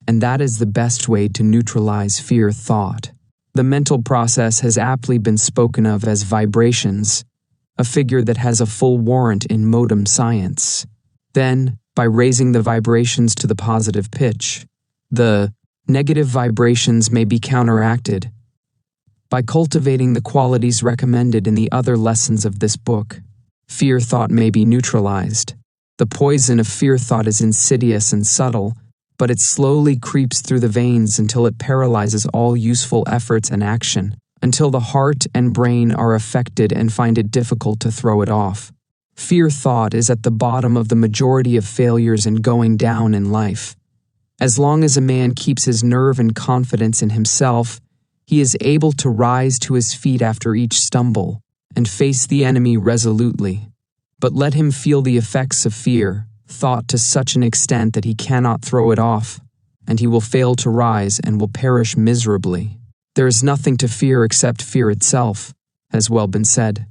And that is the best way to neutralize fear thought. The mental process has aptly been spoken of as vibrations, a figure that has a full warrant in modem science. Then, by raising the vibrations to the positive pitch, the negative vibrations may be counteracted. By cultivating the qualities recommended in the other lessons of this book, fear thought may be neutralized. The poison of fear thought is insidious and subtle, but it slowly creeps through the veins until it paralyzes all useful efforts and action, until the heart and brain are affected and find it difficult to throw it off. Fear thought is at the bottom of the majority of failures and going down in life. As long as a man keeps his nerve and confidence in himself, he is able to rise to his feet after each stumble and face the enemy resolutely. But let him feel the effects of fear thought to such an extent that he cannot throw it off, and he will fail to rise and will perish miserably. There is nothing to fear except fear itself, has well been said.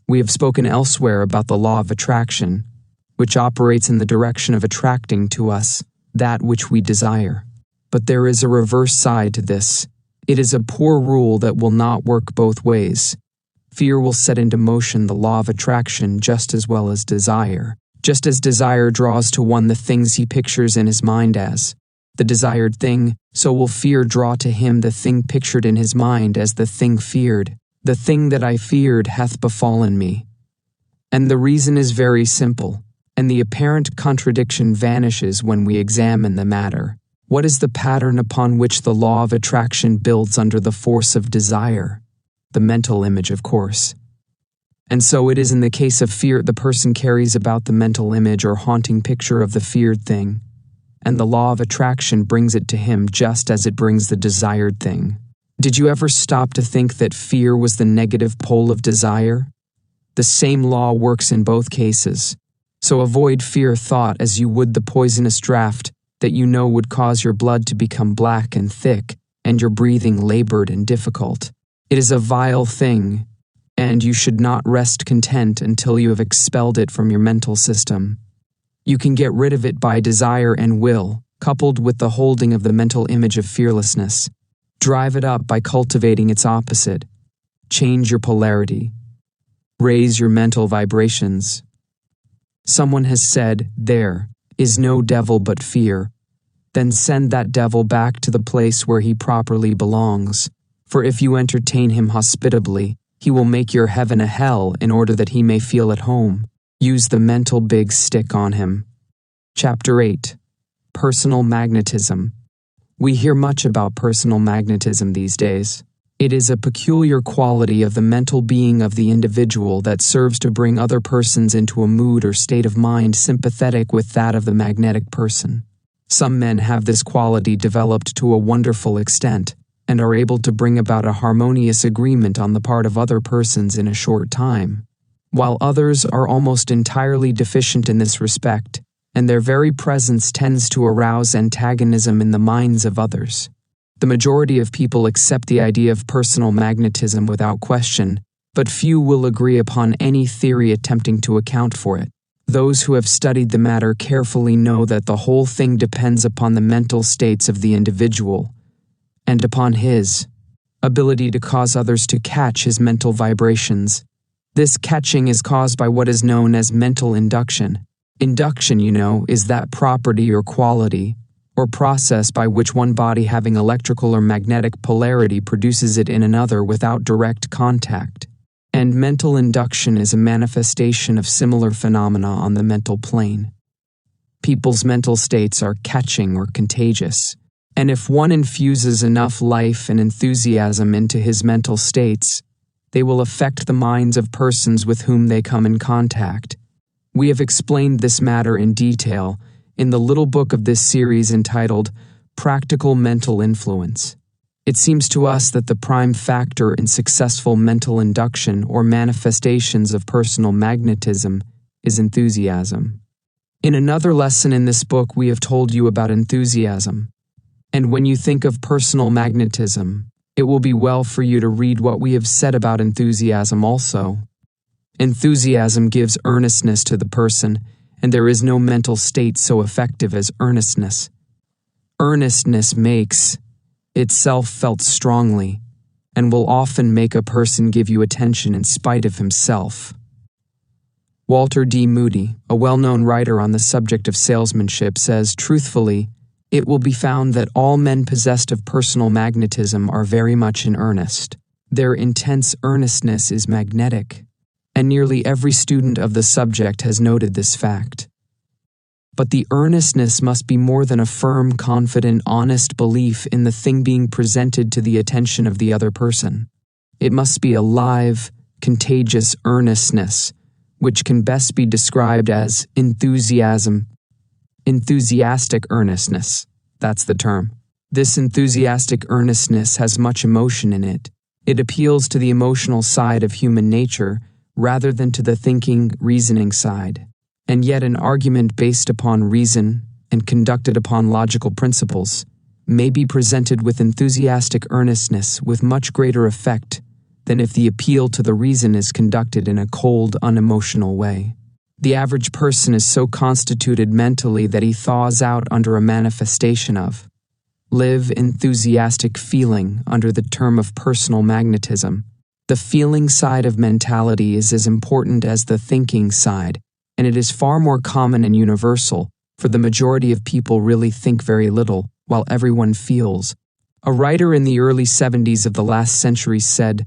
We have spoken elsewhere about the law of attraction, which operates in the direction of attracting to us that which we desire. But there is a reverse side to this. It is a poor rule that will not work both ways. Fear will set into motion the law of attraction just as well as desire. Just as desire draws to one the things he pictures in his mind as the desired thing, so will fear draw to him the thing pictured in his mind as the thing feared. The thing that I feared hath befallen me. And the reason is very simple, and the apparent contradiction vanishes when we examine the matter. What is the pattern upon which the law of attraction builds under the force of desire? The mental image, of course. And so it is in the case of fear the person carries about the mental image or haunting picture of the feared thing, and the law of attraction brings it to him just as it brings the desired thing. Did you ever stop to think that fear was the negative pole of desire? The same law works in both cases. So avoid fear thought as you would the poisonous draught that you know would cause your blood to become black and thick and your breathing labored and difficult. It is a vile thing, and you should not rest content until you have expelled it from your mental system. You can get rid of it by desire and will, coupled with the holding of the mental image of fearlessness. Drive it up by cultivating its opposite. Change your polarity. Raise your mental vibrations. Someone has said, "There is no devil but fear." Then send that devil back to the place where he properly belongs. For if you entertain him hospitably, he will make your heaven a hell in order that he may feel at home. Use the mental big stick on him. Chapter 8. Personal Magnetism. We hear much about personal magnetism these days. It is a peculiar quality of the mental being of the individual that serves to bring other persons into a mood or state of mind sympathetic with that of the magnetic person. Some men have this quality developed to a wonderful extent, and are able to bring about a harmonious agreement on the part of other persons in a short time, while others are almost entirely deficient in this respect, and their very presence tends to arouse antagonism in the minds of others. The majority of people accept the idea of personal magnetism without question, but few will agree upon any theory attempting to account for it. Those who have studied the matter carefully know that the whole thing depends upon the mental states of the individual, and upon his ability to cause others to catch his mental vibrations. This catching is caused by what is known as mental induction. Induction, is that property or quality, or process by which one body having electrical or magnetic polarity produces it in another without direct contact. And mental induction is a manifestation of similar phenomena on the mental plane. People's mental states are catching or contagious, and if one infuses enough life and enthusiasm into his mental states, they will affect the minds of persons with whom they come in contact. We have explained this matter in detail in the little book of this series entitled Practical Mental Influence. It seems to us that the prime factor in successful mental induction or manifestations of personal magnetism is enthusiasm. In another lesson in this book, we have told you about enthusiasm. And when you think of personal magnetism, it will be well for you to read what we have said about enthusiasm also. Enthusiasm gives earnestness to the person, and there is no mental state so effective as earnestness. Earnestness makes itself felt strongly, and will often make a person give you attention in spite of himself. Walter D. Moody, a well-known writer on the subject of salesmanship, says truthfully, "It will be found that all men possessed of personal magnetism are very much in earnest. Their intense earnestness is magnetic, and nearly every student of the subject has noted this fact. But the earnestness must be more than a firm, confident, honest belief in the thing being presented to the attention of the other person. It must be a live, contagious earnestness, which can best be described as enthusiastic earnestness. That's the term. This enthusiastic earnestness has much emotion in it. It appeals to the emotional side of human nature rather than to the thinking, reasoning side. And yet an argument based upon reason and conducted upon logical principles may be presented with enthusiastic earnestness with much greater effect than if the appeal to the reason is conducted in a cold, unemotional way. The average person is so constituted mentally that he thaws out under a manifestation of live enthusiastic feeling under the term of personal magnetism. The feeling side of mentality is as important as the thinking side, and it is far more common and universal, for the majority of people really think very little, while everyone feels. A writer in the early 70s of the last century said,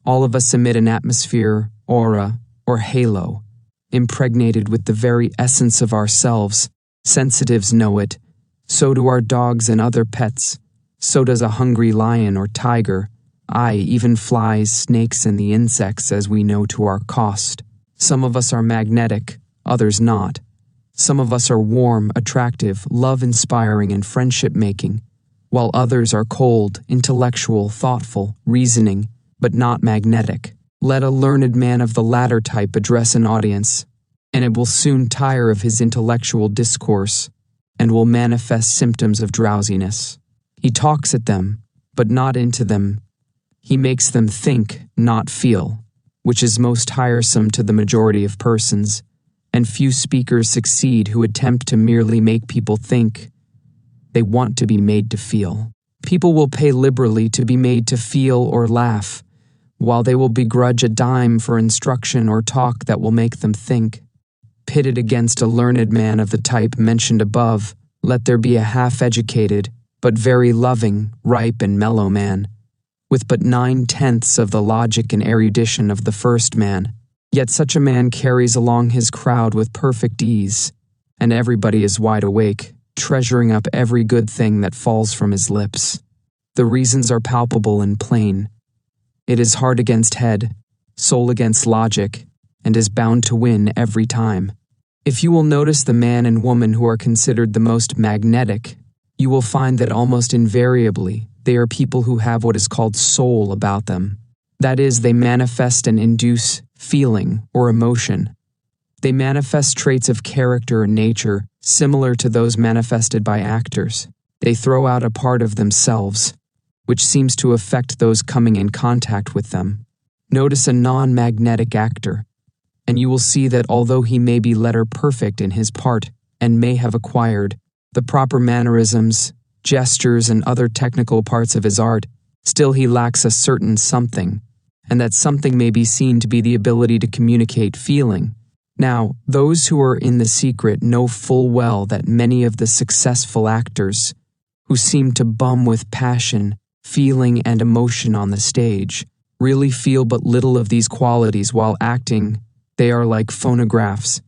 "All of us emit an atmosphere, aura, or halo, impregnated with the very essence of ourselves. Sensitives know it. So do our dogs and other pets. So does a hungry lion or tiger. Aye, even flies, snakes, and the insects, as we know to our cost. Some of us are magnetic, others not. Some of us are warm, attractive, love-inspiring, and friendship-making, while others are cold, intellectual, thoughtful, reasoning, but not magnetic. Let a learned man of the latter type address an audience, and it will soon tire of his intellectual discourse, and will manifest symptoms of drowsiness. He talks at them, but not into them. He makes them think, not feel, which is most tiresome to the majority of persons, and few speakers succeed who attempt to merely make people think. They want to be made to feel. People will pay liberally to be made to feel or laugh, while they will begrudge a dime for instruction or talk that will make them think. Pitted against a learned man of the type mentioned above, let there be a half-educated, but very loving, ripe and mellow man, with but 9/10 of the logic and erudition of the first man. Yet such a man carries along his crowd with perfect ease, and everybody is wide awake, treasuring up every good thing that falls from his lips. The reasons are palpable and plain. It is heart against head, soul against logic, and is bound to win every time. If you will notice the man and woman who are considered the most magnetic, you will find that almost invariably they are people who have what is called soul about them. That is, they manifest and induce feeling or emotion. They manifest traits of character and nature similar to those manifested by actors. They throw out a part of themselves, which seems to affect those coming in contact with them. Notice a non-magnetic actor, and you will see that although he may be letter perfect in his part and may have acquired the proper mannerisms, gestures, and other technical parts of his art, still he lacks a certain something, and that something may be seen to be the ability to communicate feeling. Now, those who are in the secret know full well that many of the successful actors, who seem to bum with passion, feeling, and emotion on the stage, really feel but little of these qualities while acting. They are like phonographs,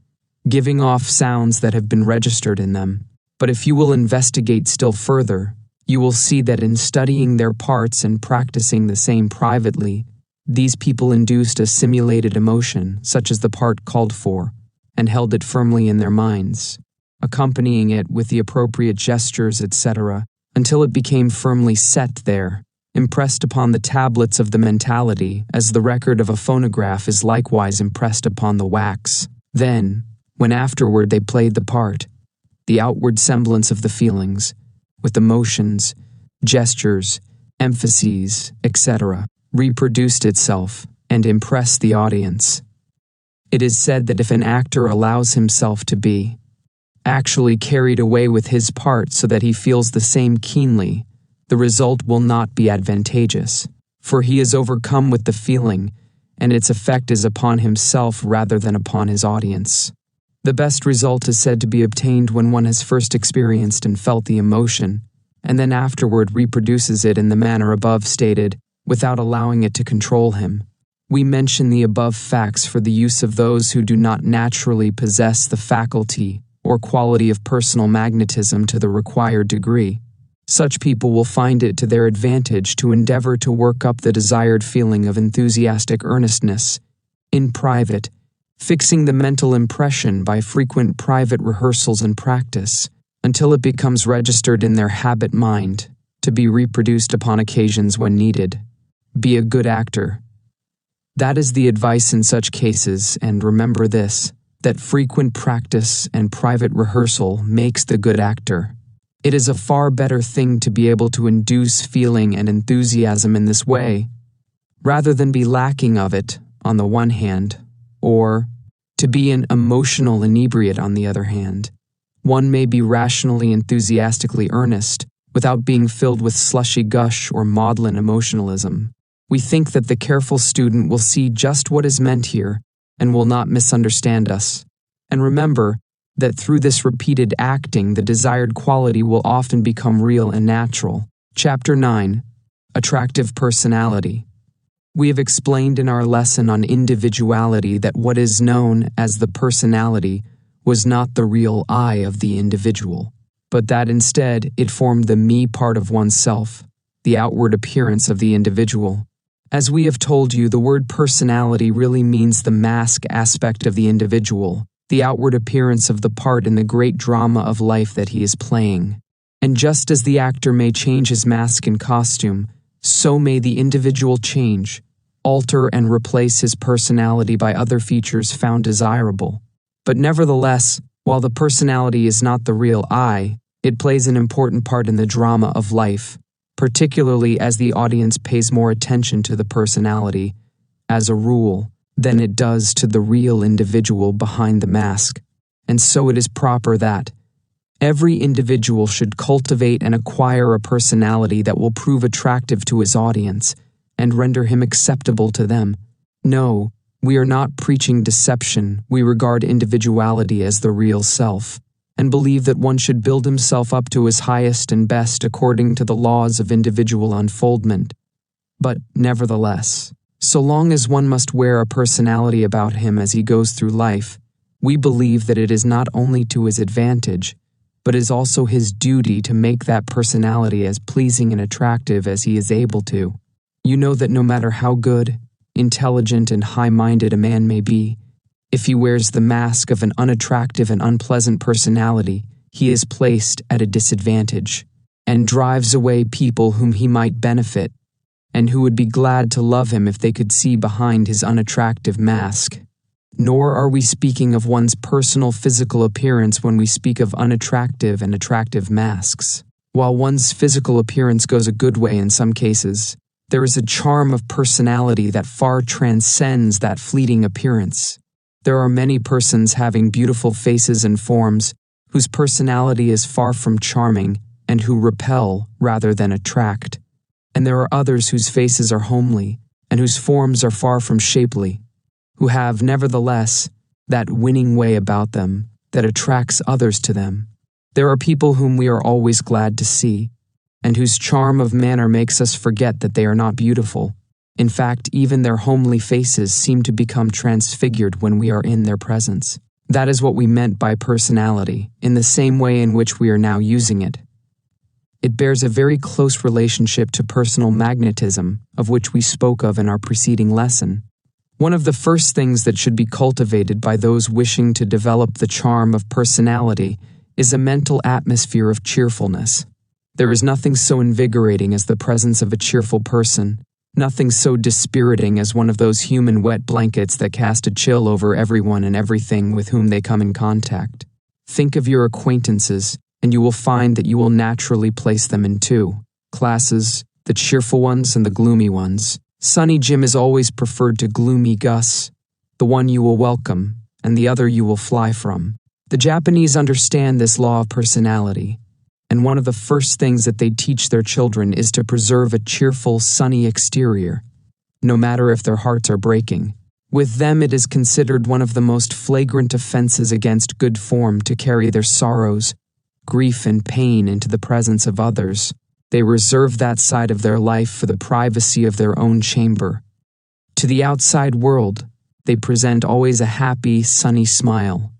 giving off sounds that have been registered in them. But if you will investigate still further, you will see that in studying their parts and practicing the same privately, these people induced a simulated emotion, such as the part called for, and held it firmly in their minds, accompanying it with the appropriate gestures, etc., until it became firmly set there, impressed upon the tablets of the mentality, as the record of a phonograph is likewise impressed upon the wax. Then, when afterward they played the part, the outward semblance of the feelings, with emotions, gestures, emphases, etc., reproduced itself and impressed the audience. It is said that if an actor allows himself to be actually carried away with his part so that he feels the same keenly, the result will not be advantageous, for he is overcome with the feeling, and its effect is upon himself rather than upon his audience. The best result is said to be obtained when one has first experienced and felt the emotion, and then afterward reproduces it in the manner above stated, without allowing it to control him. We mention the above facts for the use of those who do not naturally possess the faculty or quality of personal magnetism to the required degree. Such people will find it to their advantage to endeavor to work up the desired feeling of enthusiastic earnestness in private, fixing the mental impression by frequent private rehearsals and practice until it becomes registered in their habit mind to be reproduced upon occasions when needed. Be a good actor. That is the advice in such cases, and remember this: that frequent practice and private rehearsal makes the good actor. It is a far better thing to be able to induce feeling and enthusiasm in this way, rather than be lacking of it on the one hand, or to be an emotional inebriate on the other hand. One may be rationally enthusiastically earnest, without being filled with slushy gush or maudlin emotionalism. We think that the careful student will see just what is meant here and will not misunderstand us. And remember that through this repeated acting, the desired quality will often become real and natural. Chapter 9. Attractive Personality. We have explained in our lesson on individuality that what is known as the personality was not the real I of the individual, but that instead it formed the me part of oneself, the outward appearance of the individual. As we have told you, the word personality really means the mask aspect of the individual, the outward appearance of the part in the great drama of life that he is playing. And just as the actor may change his mask and costume, so may the individual change, alter and replace his personality by other features found desirable. But nevertheless, while the personality is not the real I, it plays an important part in the drama of life, particularly as the audience pays more attention to the personality, as a rule, than it does to the real individual behind the mask. And so it is proper that every individual should cultivate and acquire a personality that will prove attractive to his audience and render him acceptable to them. No, we are not preaching deception. We regard individuality as the real self, and believe that one should build himself up to his highest and best according to the laws of individual unfoldment. But, nevertheless, so long as one must wear a personality about him as he goes through life, we believe that it is not only to his advantage, but is also his duty to make that personality as pleasing and attractive as he is able to. You know that no matter how good, intelligent, and high-minded a man may be, if he wears the mask of an unattractive and unpleasant personality, he is placed at a disadvantage, and drives away people whom he might benefit, and who would be glad to love him if they could see behind his unattractive mask. Nor are we speaking of one's personal physical appearance when we speak of unattractive and attractive masks. While one's physical appearance goes a good way in some cases, there is a charm of personality that far transcends that fleeting appearance. There are many persons having beautiful faces and forms whose personality is far from charming and who repel rather than attract. And there are others whose faces are homely and whose forms are far from shapely, who have, nevertheless, that winning way about them that attracts others to them. There are people whom we are always glad to see, and whose charm of manner makes us forget that they are not beautiful. In fact, even their homely faces seem to become transfigured when we are in their presence. That is what we meant by personality, in the same way in which we are now using it. It bears a very close relationship to personal magnetism, of which we spoke of in our preceding lesson. One of the first things that should be cultivated by those wishing to develop the charm of personality is a mental atmosphere of cheerfulness. There is nothing so invigorating as the presence of a cheerful person, nothing so dispiriting as one of those human wet blankets that cast a chill over everyone and everything with whom they come in contact. Think of your acquaintances, and you will find that you will naturally place them in two classes, the cheerful ones and the gloomy ones. Sunny Jim is always preferred to gloomy Gus, the one you will welcome, and the other you will fly from. The Japanese understand this law of personality, and one of the first things that they teach their children is to preserve a cheerful, sunny exterior, no matter if their hearts are breaking. With them it is considered one of the most flagrant offenses against good form to carry their sorrows, grief, and pain into the presence of others. They reserve that side of their life for the privacy of their own chamber. To the outside world, they present always a happy, sunny smile,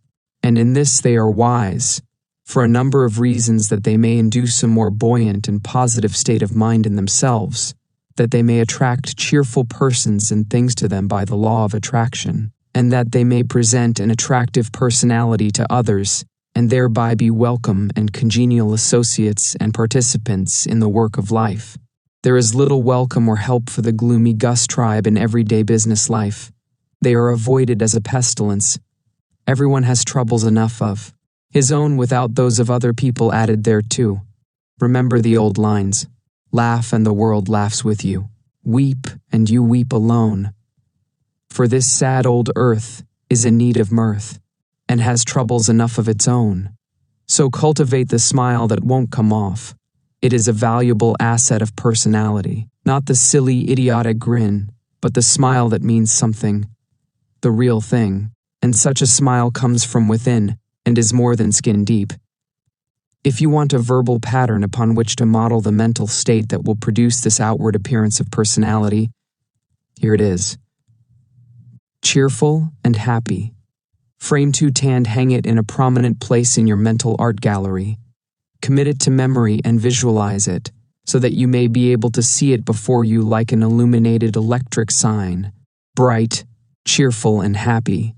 and in this they are wise, for a number of reasons: that they may induce a more buoyant and positive state of mind in themselves, that they may attract cheerful persons and things to them by the law of attraction, and that they may present an attractive personality to others, and thereby be welcome and congenial associates and participants in the work of life. There is little welcome or help for the gloomy Gus tribe in everyday business life. They are avoided as a pestilence, everyone has troubles enough of his own without those of other people added thereto. Remember the old lines. Laugh and the world laughs with you. Weep and you weep alone. For this sad old earth is in need of mirth, and has troubles enough of its own. So cultivate the smile that won't come off. It is a valuable asset of personality, not the silly, idiotic grin, but the smile that means something, the real thing, and such a smile comes from within and is more than skin deep. If you want a verbal pattern upon which to model the mental state that will produce this outward appearance of personality, here it is. Cheerful and happy. Frame 2 and hang it in a prominent place in your mental art gallery. Commit it to memory and visualize it, so that you may be able to see it before you like an illuminated electric sign. Bright, cheerful, and happy.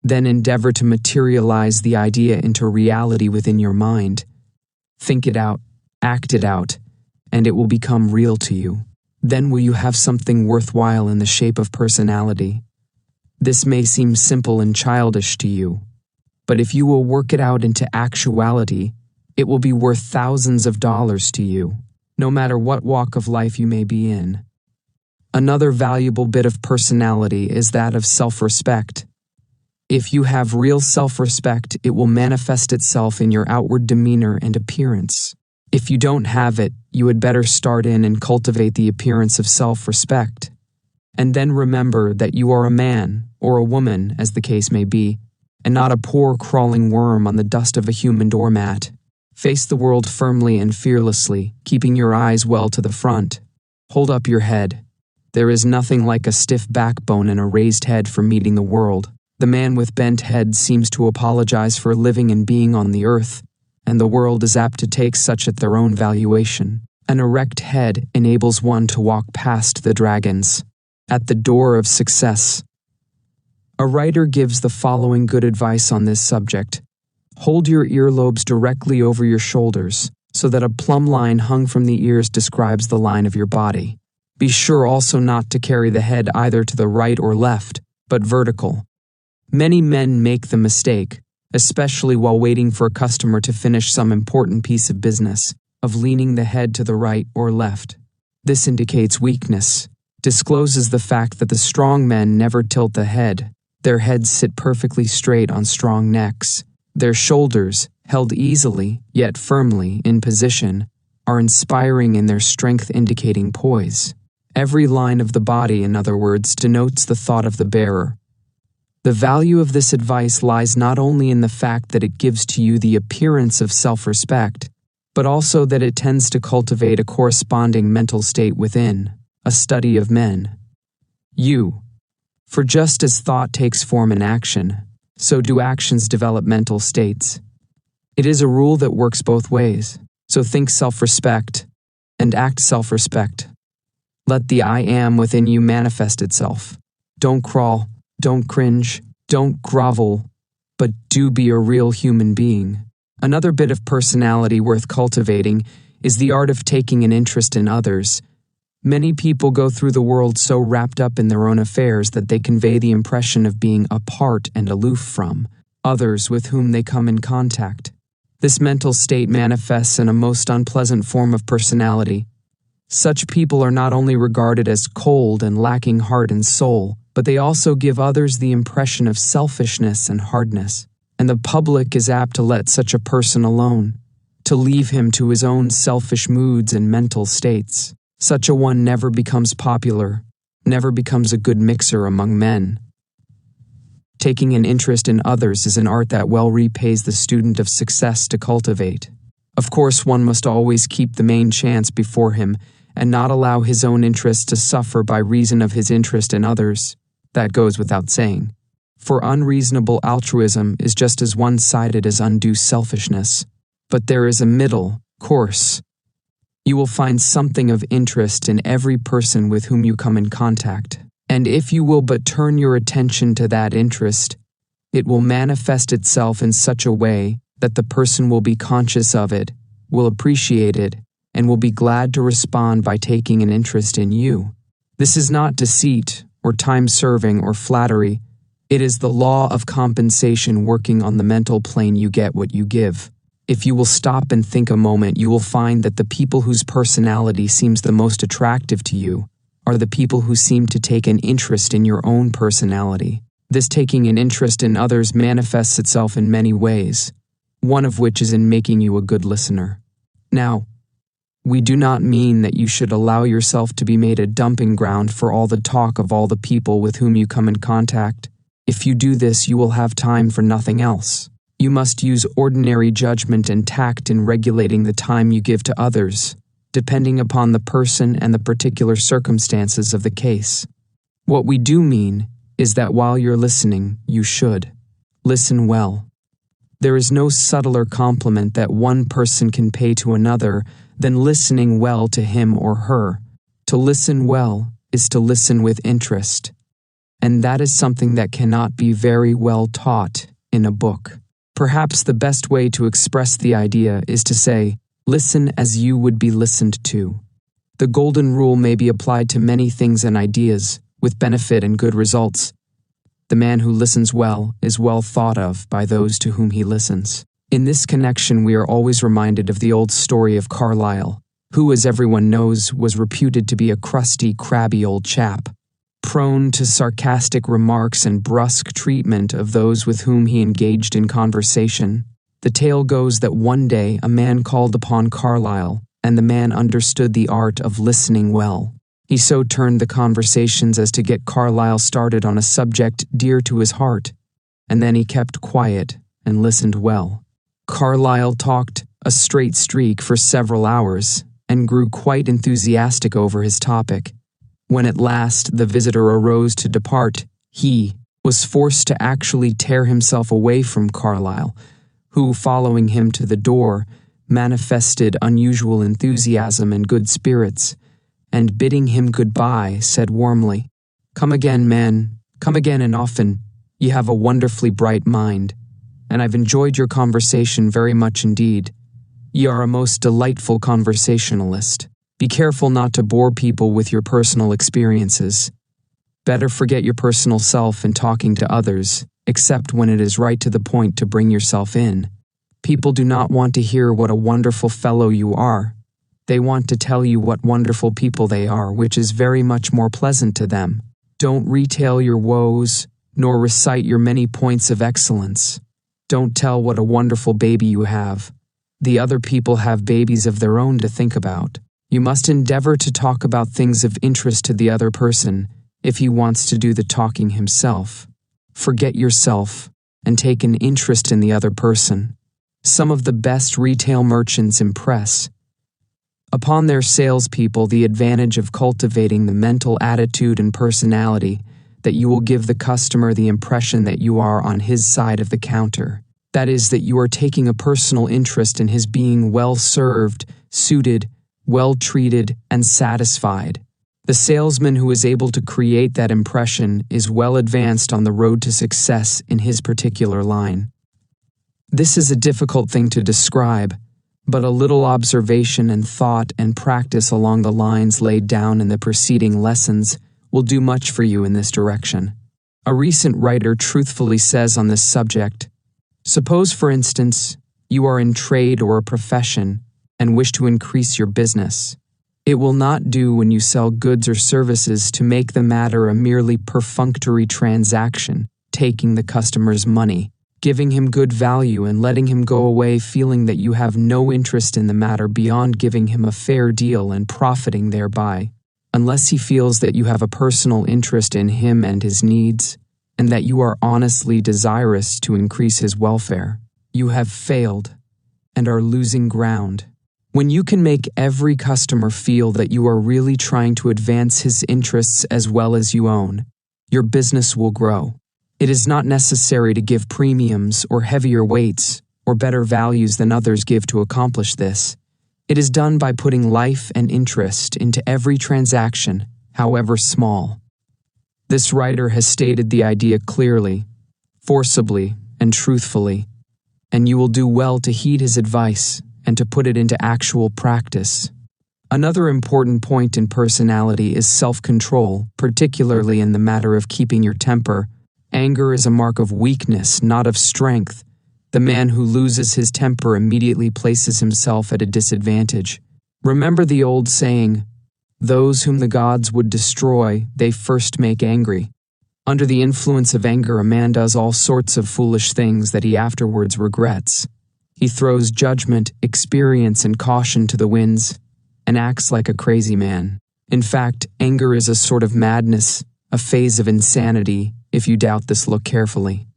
Then endeavor to materialize the idea into reality within your mind. Think it out, act it out, and it will become real to you. Then will you have something worthwhile in the shape of personality. This may seem simple and childish to you, but if you will work it out into actuality, it will be worth thousands of dollars to you, no matter what walk of life you may be in. Another valuable bit of personality is that of self-respect. If you have real self-respect, it will manifest itself in your outward demeanor and appearance. If you don't have it, you had better start in and cultivate the appearance of self-respect. And then remember that you are a man, or a woman, as the case may be, and not a poor crawling worm on the dust of a human doormat. Face the world firmly and fearlessly, keeping your eyes well to the front. Hold up your head. There is nothing like a stiff backbone and a raised head for meeting the world. The man with bent head seems to apologize for living and being on the earth, and the world is apt to take such at their own valuation. An erect head enables one to walk past the dragons, at the door of success. A writer gives the following good advice on this subject. Hold your earlobes directly over your shoulders, so that a plumb line hung from the ears describes the line of your body. Be sure also not to carry the head either to the right or left, but vertical. Many men make the mistake, especially while waiting for a customer to finish some important piece of business, of leaning the head to the right or left. This indicates weakness, discloses the fact that the strong men never tilt the head. Their heads sit perfectly straight on strong necks. Their shoulders, held easily, yet firmly, in position, are inspiring in their strength, indicating poise. Every line of the body, in other words, denotes the thought of the bearer. The value of this advice lies not only in the fact that it gives to you the appearance of self-respect, but also that it tends to cultivate a corresponding mental state within, a study of men. For just as thought takes form in action, so do actions develop mental states. It is a rule that works both ways, so think self-respect and act self-respect. Let the I am within you manifest itself. Don't crawl, don't cringe, don't grovel, but do be a real human being. Another bit of personality worth cultivating is the art of taking an interest in others. Many people go through the world so wrapped up in their own affairs that they convey the impression of being apart and aloof from others with whom they come in contact. This mental state manifests in a most unpleasant form of personality. Such people are not only regarded as cold and lacking heart and soul, but they also give others the impression of selfishness and hardness, and the public is apt to let such a person alone, to leave him to his own selfish moods and mental states. Such a one never becomes popular, never becomes a good mixer among men. Taking an interest in others is an art that well repays the student of success to cultivate. Of course, one must always keep the main chance before him and not allow his own interests to suffer by reason of his interest in others. That goes without saying. For unreasonable altruism is just as one-sided as undue selfishness. But there is a middle course. You will find something of interest in every person with whom you come in contact, and if you will but turn your attention to that interest, it will manifest itself in such a way that the person will be conscious of it, will appreciate it, and will be glad to respond by taking an interest in you. This is not deceit, or time-serving, or flattery. It is the law of compensation working on the mental plane. You get what you give. If you will stop and think a moment, you will find that the people whose personality seems the most attractive to you are the people who seem to take an interest in your own personality. This taking an interest in others manifests itself in many ways, one of which is in making you a good listener. Now, we do not mean that you should allow yourself to be made a dumping ground for all the talk of all the people with whom you come in contact. If you do this, you will have time for nothing else. You must use ordinary judgment and tact in regulating the time you give to others, depending upon the person and the particular circumstances of the case. What we do mean is that while you're listening, you should listen well. There is no subtler compliment that one person can pay to another than listening well to him or her. To listen well is to listen with interest, and that is something that cannot be very well taught in a book. Perhaps the best way to express the idea is to say, listen as you would be listened to. The golden rule may be applied to many things and ideas, with benefit and good results. The man who listens well is well thought of by those to whom he listens. In this connection, we are always reminded of the old story of Carlyle, who, as everyone knows, was reputed to be a crusty, crabby old chap, prone to sarcastic remarks and brusque treatment of those with whom he engaged in conversation. The tale goes that one day a man called upon Carlyle, and the man understood the art of listening well. He so turned the conversations as to get Carlyle started on a subject dear to his heart, and then he kept quiet and listened well. Carlyle talked a straight streak for several hours and grew quite enthusiastic over his topic. When at last the visitor arose to depart, he was forced to actually tear himself away from Carlyle, who, following him to the door, manifested unusual enthusiasm and good spirits, and bidding him goodbye, said warmly, "Come again, man, come again and often. You have a wonderfully bright mind, and I've enjoyed your conversation very much indeed. You are a most delightful conversationalist. Be careful not to bore people with your personal experiences. Better forget your personal self in talking to others, except when it is right to the point to bring yourself in. People do not want to hear what a wonderful fellow you are. They want to tell you what wonderful people they are, which is very much more pleasant to them. Don't retail your woes, nor recite your many points of excellence. Don't tell what a wonderful baby you have. The other people have babies of their own to think about. You must endeavor to talk about things of interest to the other person if he wants to do the talking himself. Forget yourself and take an interest in the other person. Some of the best retail merchants impress upon their salespeople the advantage of cultivating the mental attitude and personality that you will give the customer the impression that you are on his side of the counter. That is, that you are taking a personal interest in his being well served, suited, well treated, and satisfied. The salesman who is able to create that impression is well advanced on the road to success in his particular line. This is a difficult thing to describe, but a little observation and thought and practice along the lines laid down in the preceding lessons will do much for you in this direction. A recent writer truthfully says on this subject, "Suppose, for instance, you are in trade or a profession and wish to increase your business. It will not do when you sell goods or services to make the matter a merely perfunctory transaction, taking the customer's money, giving him good value and letting him go away feeling that you have no interest in the matter beyond giving him a fair deal and profiting thereby, unless he feels that you have a personal interest in him and his needs, and that you are honestly desirous to increase his welfare. You have failed and are losing ground. When you can make every customer feel that you are really trying to advance his interests as well as you own, your business will grow. It is not necessary to give premiums or heavier weights or better values than others give to accomplish this. It is done by putting life and interest into every transaction, however small." This writer has stated the idea clearly, forcibly, and truthfully, and you will do well to heed his advice and to put it into actual practice. Another important point in personality is self-control, particularly in the matter of keeping your temper, Anger is a mark of weakness, not of strength. The man who loses his temper immediately places himself at a disadvantage. Remember the old saying, "Those whom the gods would destroy, they first make angry." Under the influence of anger, a man does all sorts of foolish things that he afterwards regrets. He throws judgment, experience, and caution to the winds, and acts like a crazy man. In fact, anger is a sort of madness, a phase of insanity. If you doubt this, look carefully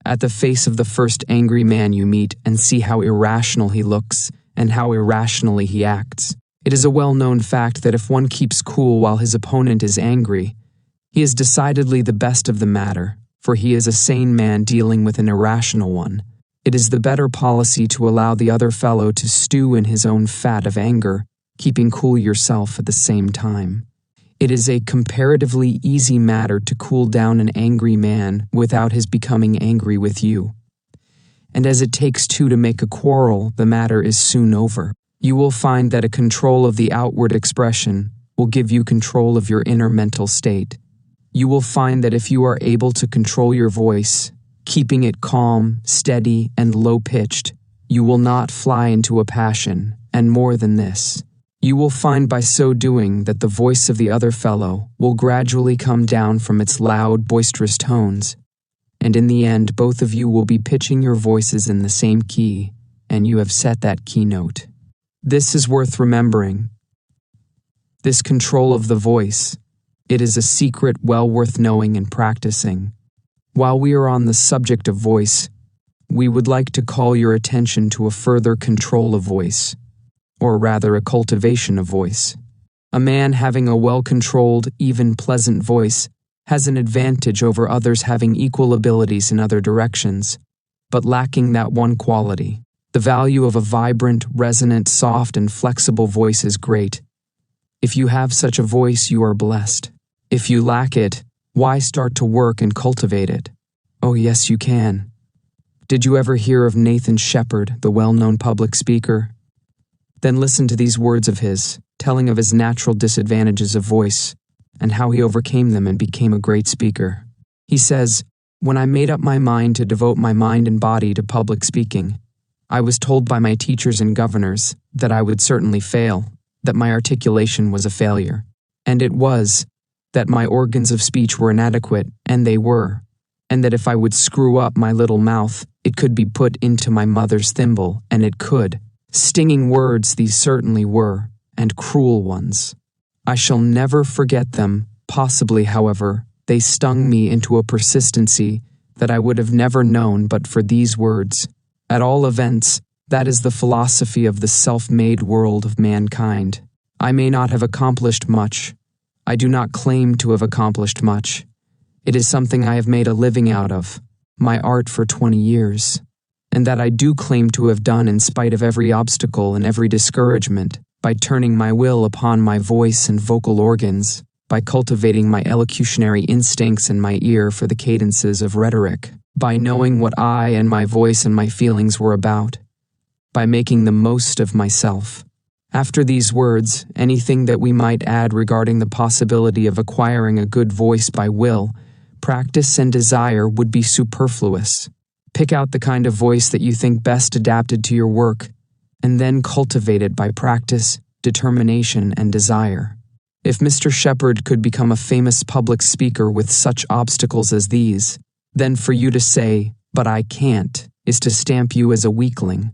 at the face of the first angry man you meet and see how irrational he looks and how irrationally he acts. It is a well-known fact that if one keeps cool while his opponent is angry, he is decidedly the best of the matter, for he is a sane man dealing with an irrational one. It is the better policy to allow the other fellow to stew in his own fat of anger, keeping cool yourself at the same time. It is a comparatively easy matter to cool down an angry man without his becoming angry with you. And as it takes two to make a quarrel, the matter is soon over. You will find that a control of the outward expression will give you control of your inner mental state. You will find that if you are able to control your voice, keeping it calm, steady, and low-pitched, you will not fly into a passion, and more than this, you will find by so doing that the voice of the other fellow will gradually come down from its loud, boisterous tones, and in the end both of you will be pitching your voices in the same key, and you have set that keynote. This is worth remembering. This control of the voice, it is a secret well worth knowing and practicing. While we are on the subject of voice, we would like to call your attention to a further control of voice, or rather a cultivation of voice. A man having a well-controlled, even pleasant voice has an advantage over others having equal abilities in other directions, but lacking that one quality. The value of a vibrant, resonant, soft, and flexible voice is great. If you have such a voice, you are blessed. If you lack it, why start to work and cultivate it? Oh yes, you can. Did you ever hear of Nathan Shepard, the well-known public speaker? Then listen to these words of his, telling of his natural disadvantages of voice, and how he overcame them and became a great speaker. He says, "When I made up my mind to devote my mind and body to public speaking, I was told by my teachers and governors that I would certainly fail, that my articulation was a failure. And it was, that my organs of speech were inadequate, and they were, and that if I would screw up my little mouth, it could be put into my mother's thimble, and it could. Stinging words these certainly were, and cruel ones. I shall never forget them. Possibly, however, they stung me into a persistency that I would have never known but for these words. At all events, that is the philosophy of the self-made world of mankind. I may not have accomplished much. I do not claim to have accomplished much. It is something I have made a living out of, my art for 20 years. And that I do claim to have done in spite of every obstacle and every discouragement, by turning my will upon my voice and vocal organs, by cultivating my elocutionary instincts and my ear for the cadences of rhetoric, by knowing what I and my voice and my feelings were about, by making the most of myself. After these words, anything that we might add regarding the possibility of acquiring a good voice by will, practice, and desire would be superfluous. Pick out the kind of voice that you think best adapted to your work, and then cultivate it by practice, determination, and desire. If Mr. Shepard could become a famous public speaker with such obstacles as these, then for you to say, "But I can't," is to stamp you as a weakling.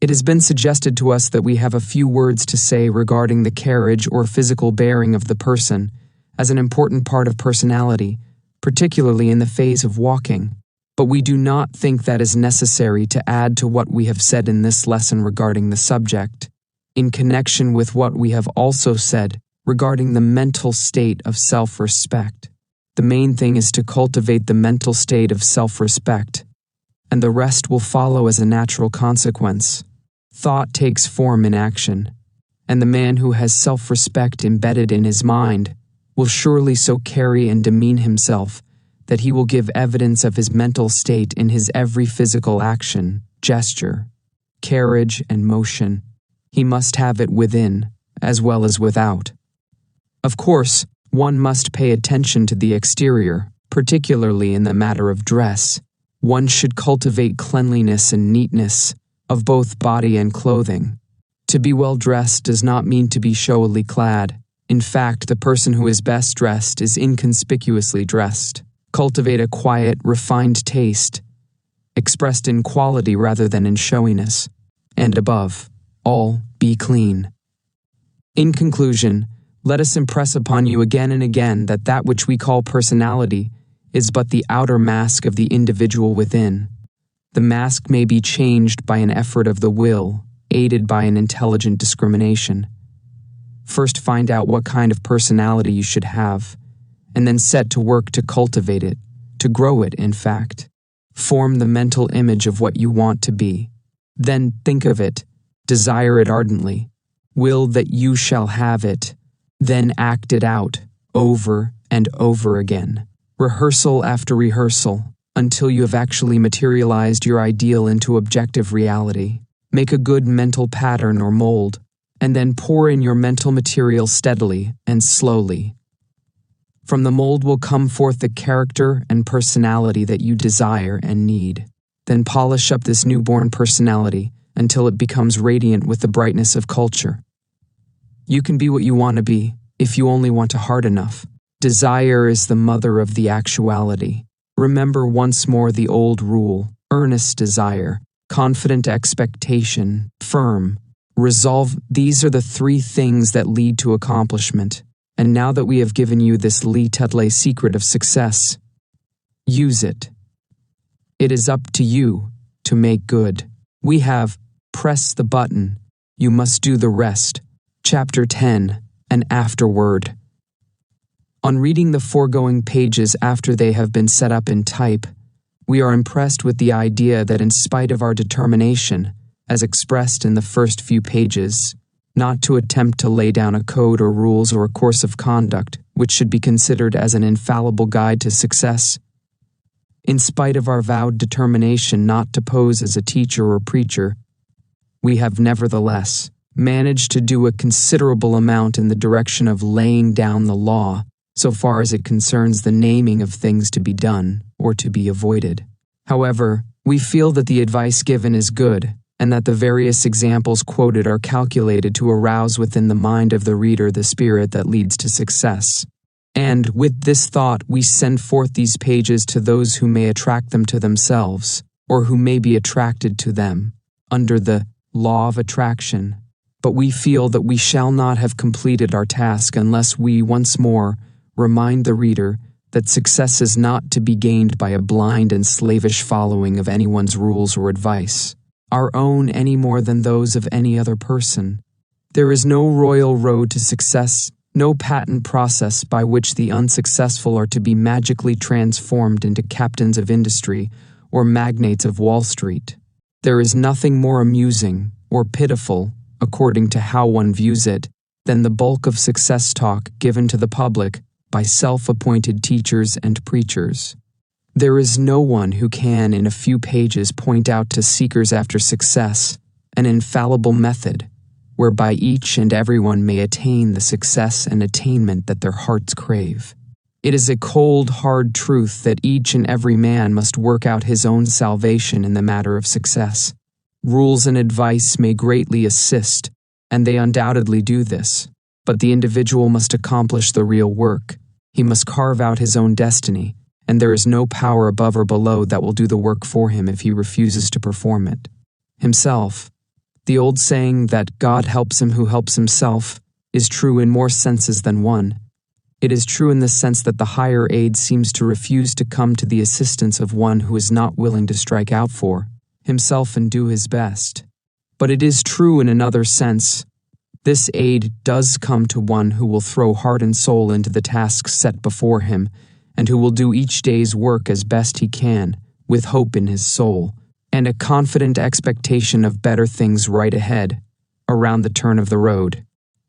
It has been suggested to us that we have a few words to say regarding the carriage or physical bearing of the person, as an important part of personality, particularly in the phase of walking. But we do not think that is necessary to add to what we have said in this lesson regarding the subject, in connection with what we have also said regarding the mental state of self-respect. The main thing is to cultivate the mental state of self-respect, and the rest will follow as a natural consequence. Thought takes form in action, and the man who has self-respect embedded in his mind will surely so carry and demean himself that he will give evidence of his mental state in his every physical action, gesture, carriage, and motion. He must have it within, as well as without. Of course, one must pay attention to the exterior, particularly in the matter of dress. One should cultivate cleanliness and neatness of both body and clothing. To be well dressed does not mean to be showily clad. In fact, the person who is best dressed is inconspicuously dressed. Cultivate a quiet, refined taste, expressed in quality rather than in showiness. And above all, be clean. In conclusion, let us impress upon you again and again that which we call personality is but the outer mask of the individual within. The mask may be changed by an effort of the will, aided by an intelligent discrimination. First find out what kind of personality you should have, and then set to work to cultivate it, to grow it, in fact. Form the mental image of what you want to be. Then think of it, desire it ardently, will that you shall have it, then act it out, over and over again, rehearsal after rehearsal, until you have actually materialized your ideal into objective reality. Make a good mental pattern or mold, and then pour in your mental material steadily and slowly. From the mold will come forth the character and personality that you desire and need. Then polish up this newborn personality until it becomes radiant with the brightness of culture. You can be what you want to be, if you only want to hard enough. Desire is the mother of the actuality. Remember once more the old rule: earnest desire, confident expectation, firm resolve. These are the three things that lead to accomplishment. And now that we have given you this Latent secret of success, use it. It is up to you to make good. We have pressed the button. You must do the rest. Chapter 10, An Afterword. On reading the foregoing pages after they have been set up in type, we are impressed with the idea that in spite of our determination, as expressed in the first few pages, not to attempt to lay down a code or rules or a course of conduct which should be considered as an infallible guide to success, in spite of our vowed determination not to pose as a teacher or preacher, we have nevertheless managed to do a considerable amount in the direction of laying down the law, so far as it concerns the naming of things to be done or to be avoided. However, we feel that the advice given is good, and that the various examples quoted are calculated to arouse within the mind of the reader the spirit that leads to success. And with this thought, we send forth these pages to those who may attract them to themselves, or who may be attracted to them, under the law of attraction. But we feel that we shall not have completed our task unless we once more remind the reader that success is not to be gained by a blind and slavish following of anyone's rules or advice, our own any more than those of any other person. There is no royal road to success, no patent process by which the unsuccessful are to be magically transformed into captains of industry or magnates of Wall Street. There is nothing more amusing or pitiful, according to how one views it, than the bulk of success talk given to the public by self-appointed teachers and preachers. There is no one who can in a few pages point out to seekers after success an infallible method whereby each and everyone may attain the success and attainment that their hearts crave. It is a cold, hard truth that each and every man must work out his own salvation in the matter of success. Rules and advice may greatly assist, and they undoubtedly do this, but the individual must accomplish the real work. He must carve out his own destiny, and there is no power above or below that will do the work for him if he refuses to perform it himself. The old saying that God helps him who helps himself is true in more senses than one. It is true in the sense that the higher aid seems to refuse to come to the assistance of one who is not willing to strike out for himself and do his best. But it is true in another sense. This aid does come to one who will throw heart and soul into the tasks set before him, and who will do each day's work as best he can, with hope in his soul, and a confident expectation of better things right ahead, around the turn of the road.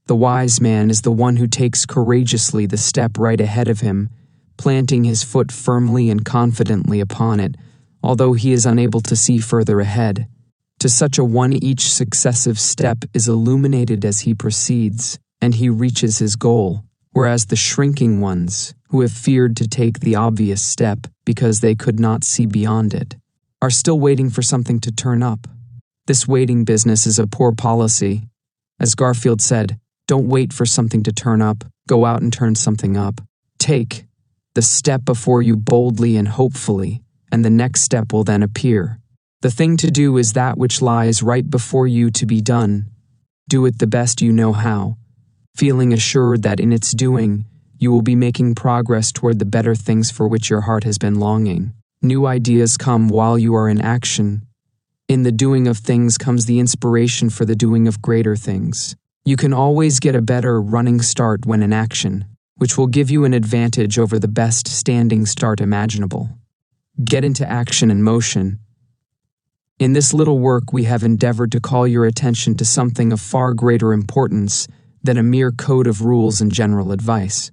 The wise man is the one who takes courageously the step right ahead of him, planting his foot firmly and confidently upon it, although he is unable to see further ahead. To such a one each successive step is illuminated as he proceeds, and he reaches his goal, whereas the shrinking ones, who have feared to take the obvious step because they could not see beyond it, are still waiting for something to turn up. This waiting business is a poor policy. As Garfield said, don't wait for something to turn up, go out and turn something up. Take the step before you boldly and hopefully, and the next step will then appear. The thing to do is that which lies right before you to be done. Do it the best you know how, feeling assured that in its doing, you will be making progress toward the better things for which your heart has been longing. New ideas come while you are in action. In the doing of things comes the inspiration for the doing of greater things. You can always get a better running start when in action, which will give you an advantage over the best standing start imaginable. Get into action and motion. In this little work, we have endeavored to call your attention to something of far greater importance than a mere code of rules and general advice.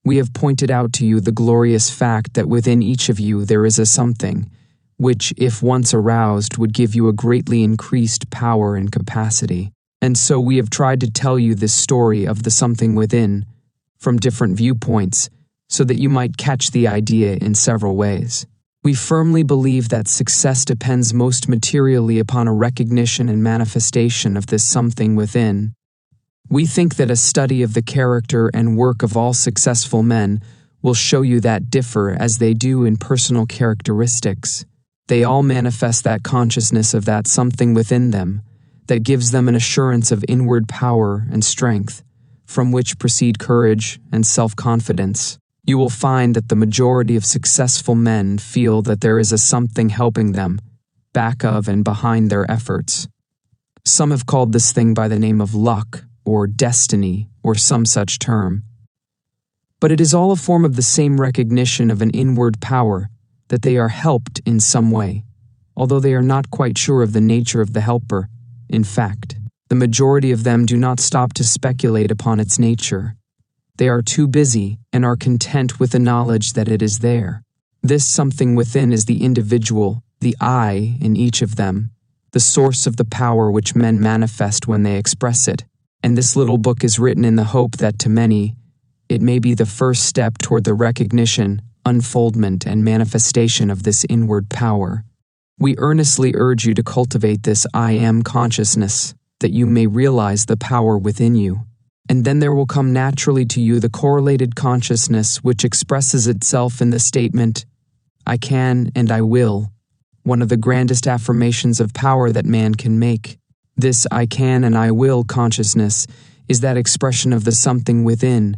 We have pointed out to you the glorious fact that within each of you there is a something, which, if once aroused, would give you a greatly increased power and capacity. And so we have tried to tell you this story of the something within, from different viewpoints, so that you might catch the idea in several ways. We firmly believe that success depends most materially upon a recognition and manifestation of this something within. We think that a study of the character and work of all successful men will show you that differ as they do in personal characteristics. They all manifest that consciousness of that something within them that gives them an assurance of inward power and strength, from which proceed courage and self-confidence. You will find that the majority of successful men feel that there is a something helping them, back of and behind their efforts. Some have called this thing by the name of luck, or destiny, or some such term. But it is all a form of the same recognition of an inward power, that they are helped in some way, although they are not quite sure of the nature of the helper. In fact, the majority of them do not stop to speculate upon its nature. They are too busy and are content with the knowledge that it is there. This something within is the individual, the I in each of them, the source of the power which men manifest when they express it. And this little book is written in the hope that to many, it may be the first step toward the recognition, unfoldment, and manifestation of this inward power. We earnestly urge you to cultivate this I am consciousness, that you may realize the power within you. And then there will come naturally to you the correlated consciousness which expresses itself in the statement, I can and I will, one of the grandest affirmations of power that man can make. This I can and I will consciousness is that expression of the something within,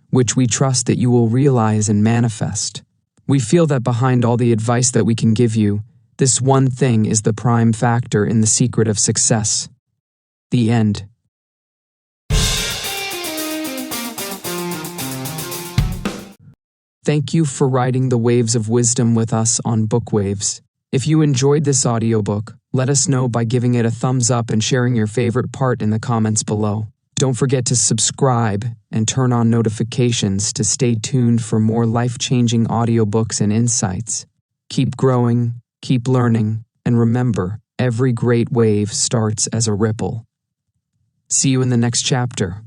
which we trust that you will realize and manifest. We feel that behind all the advice that we can give you, this one thing is the prime factor in the secret of success. The end. Thank you for riding the waves of wisdom with us on Bookwaves. If you enjoyed this audiobook, let us know by giving it a thumbs up and sharing your favorite part in the comments below. Don't forget to subscribe and turn on notifications to stay tuned for more life-changing audiobooks and insights. Keep growing, keep learning, and remember, every great wave starts as a ripple. See you in the next chapter.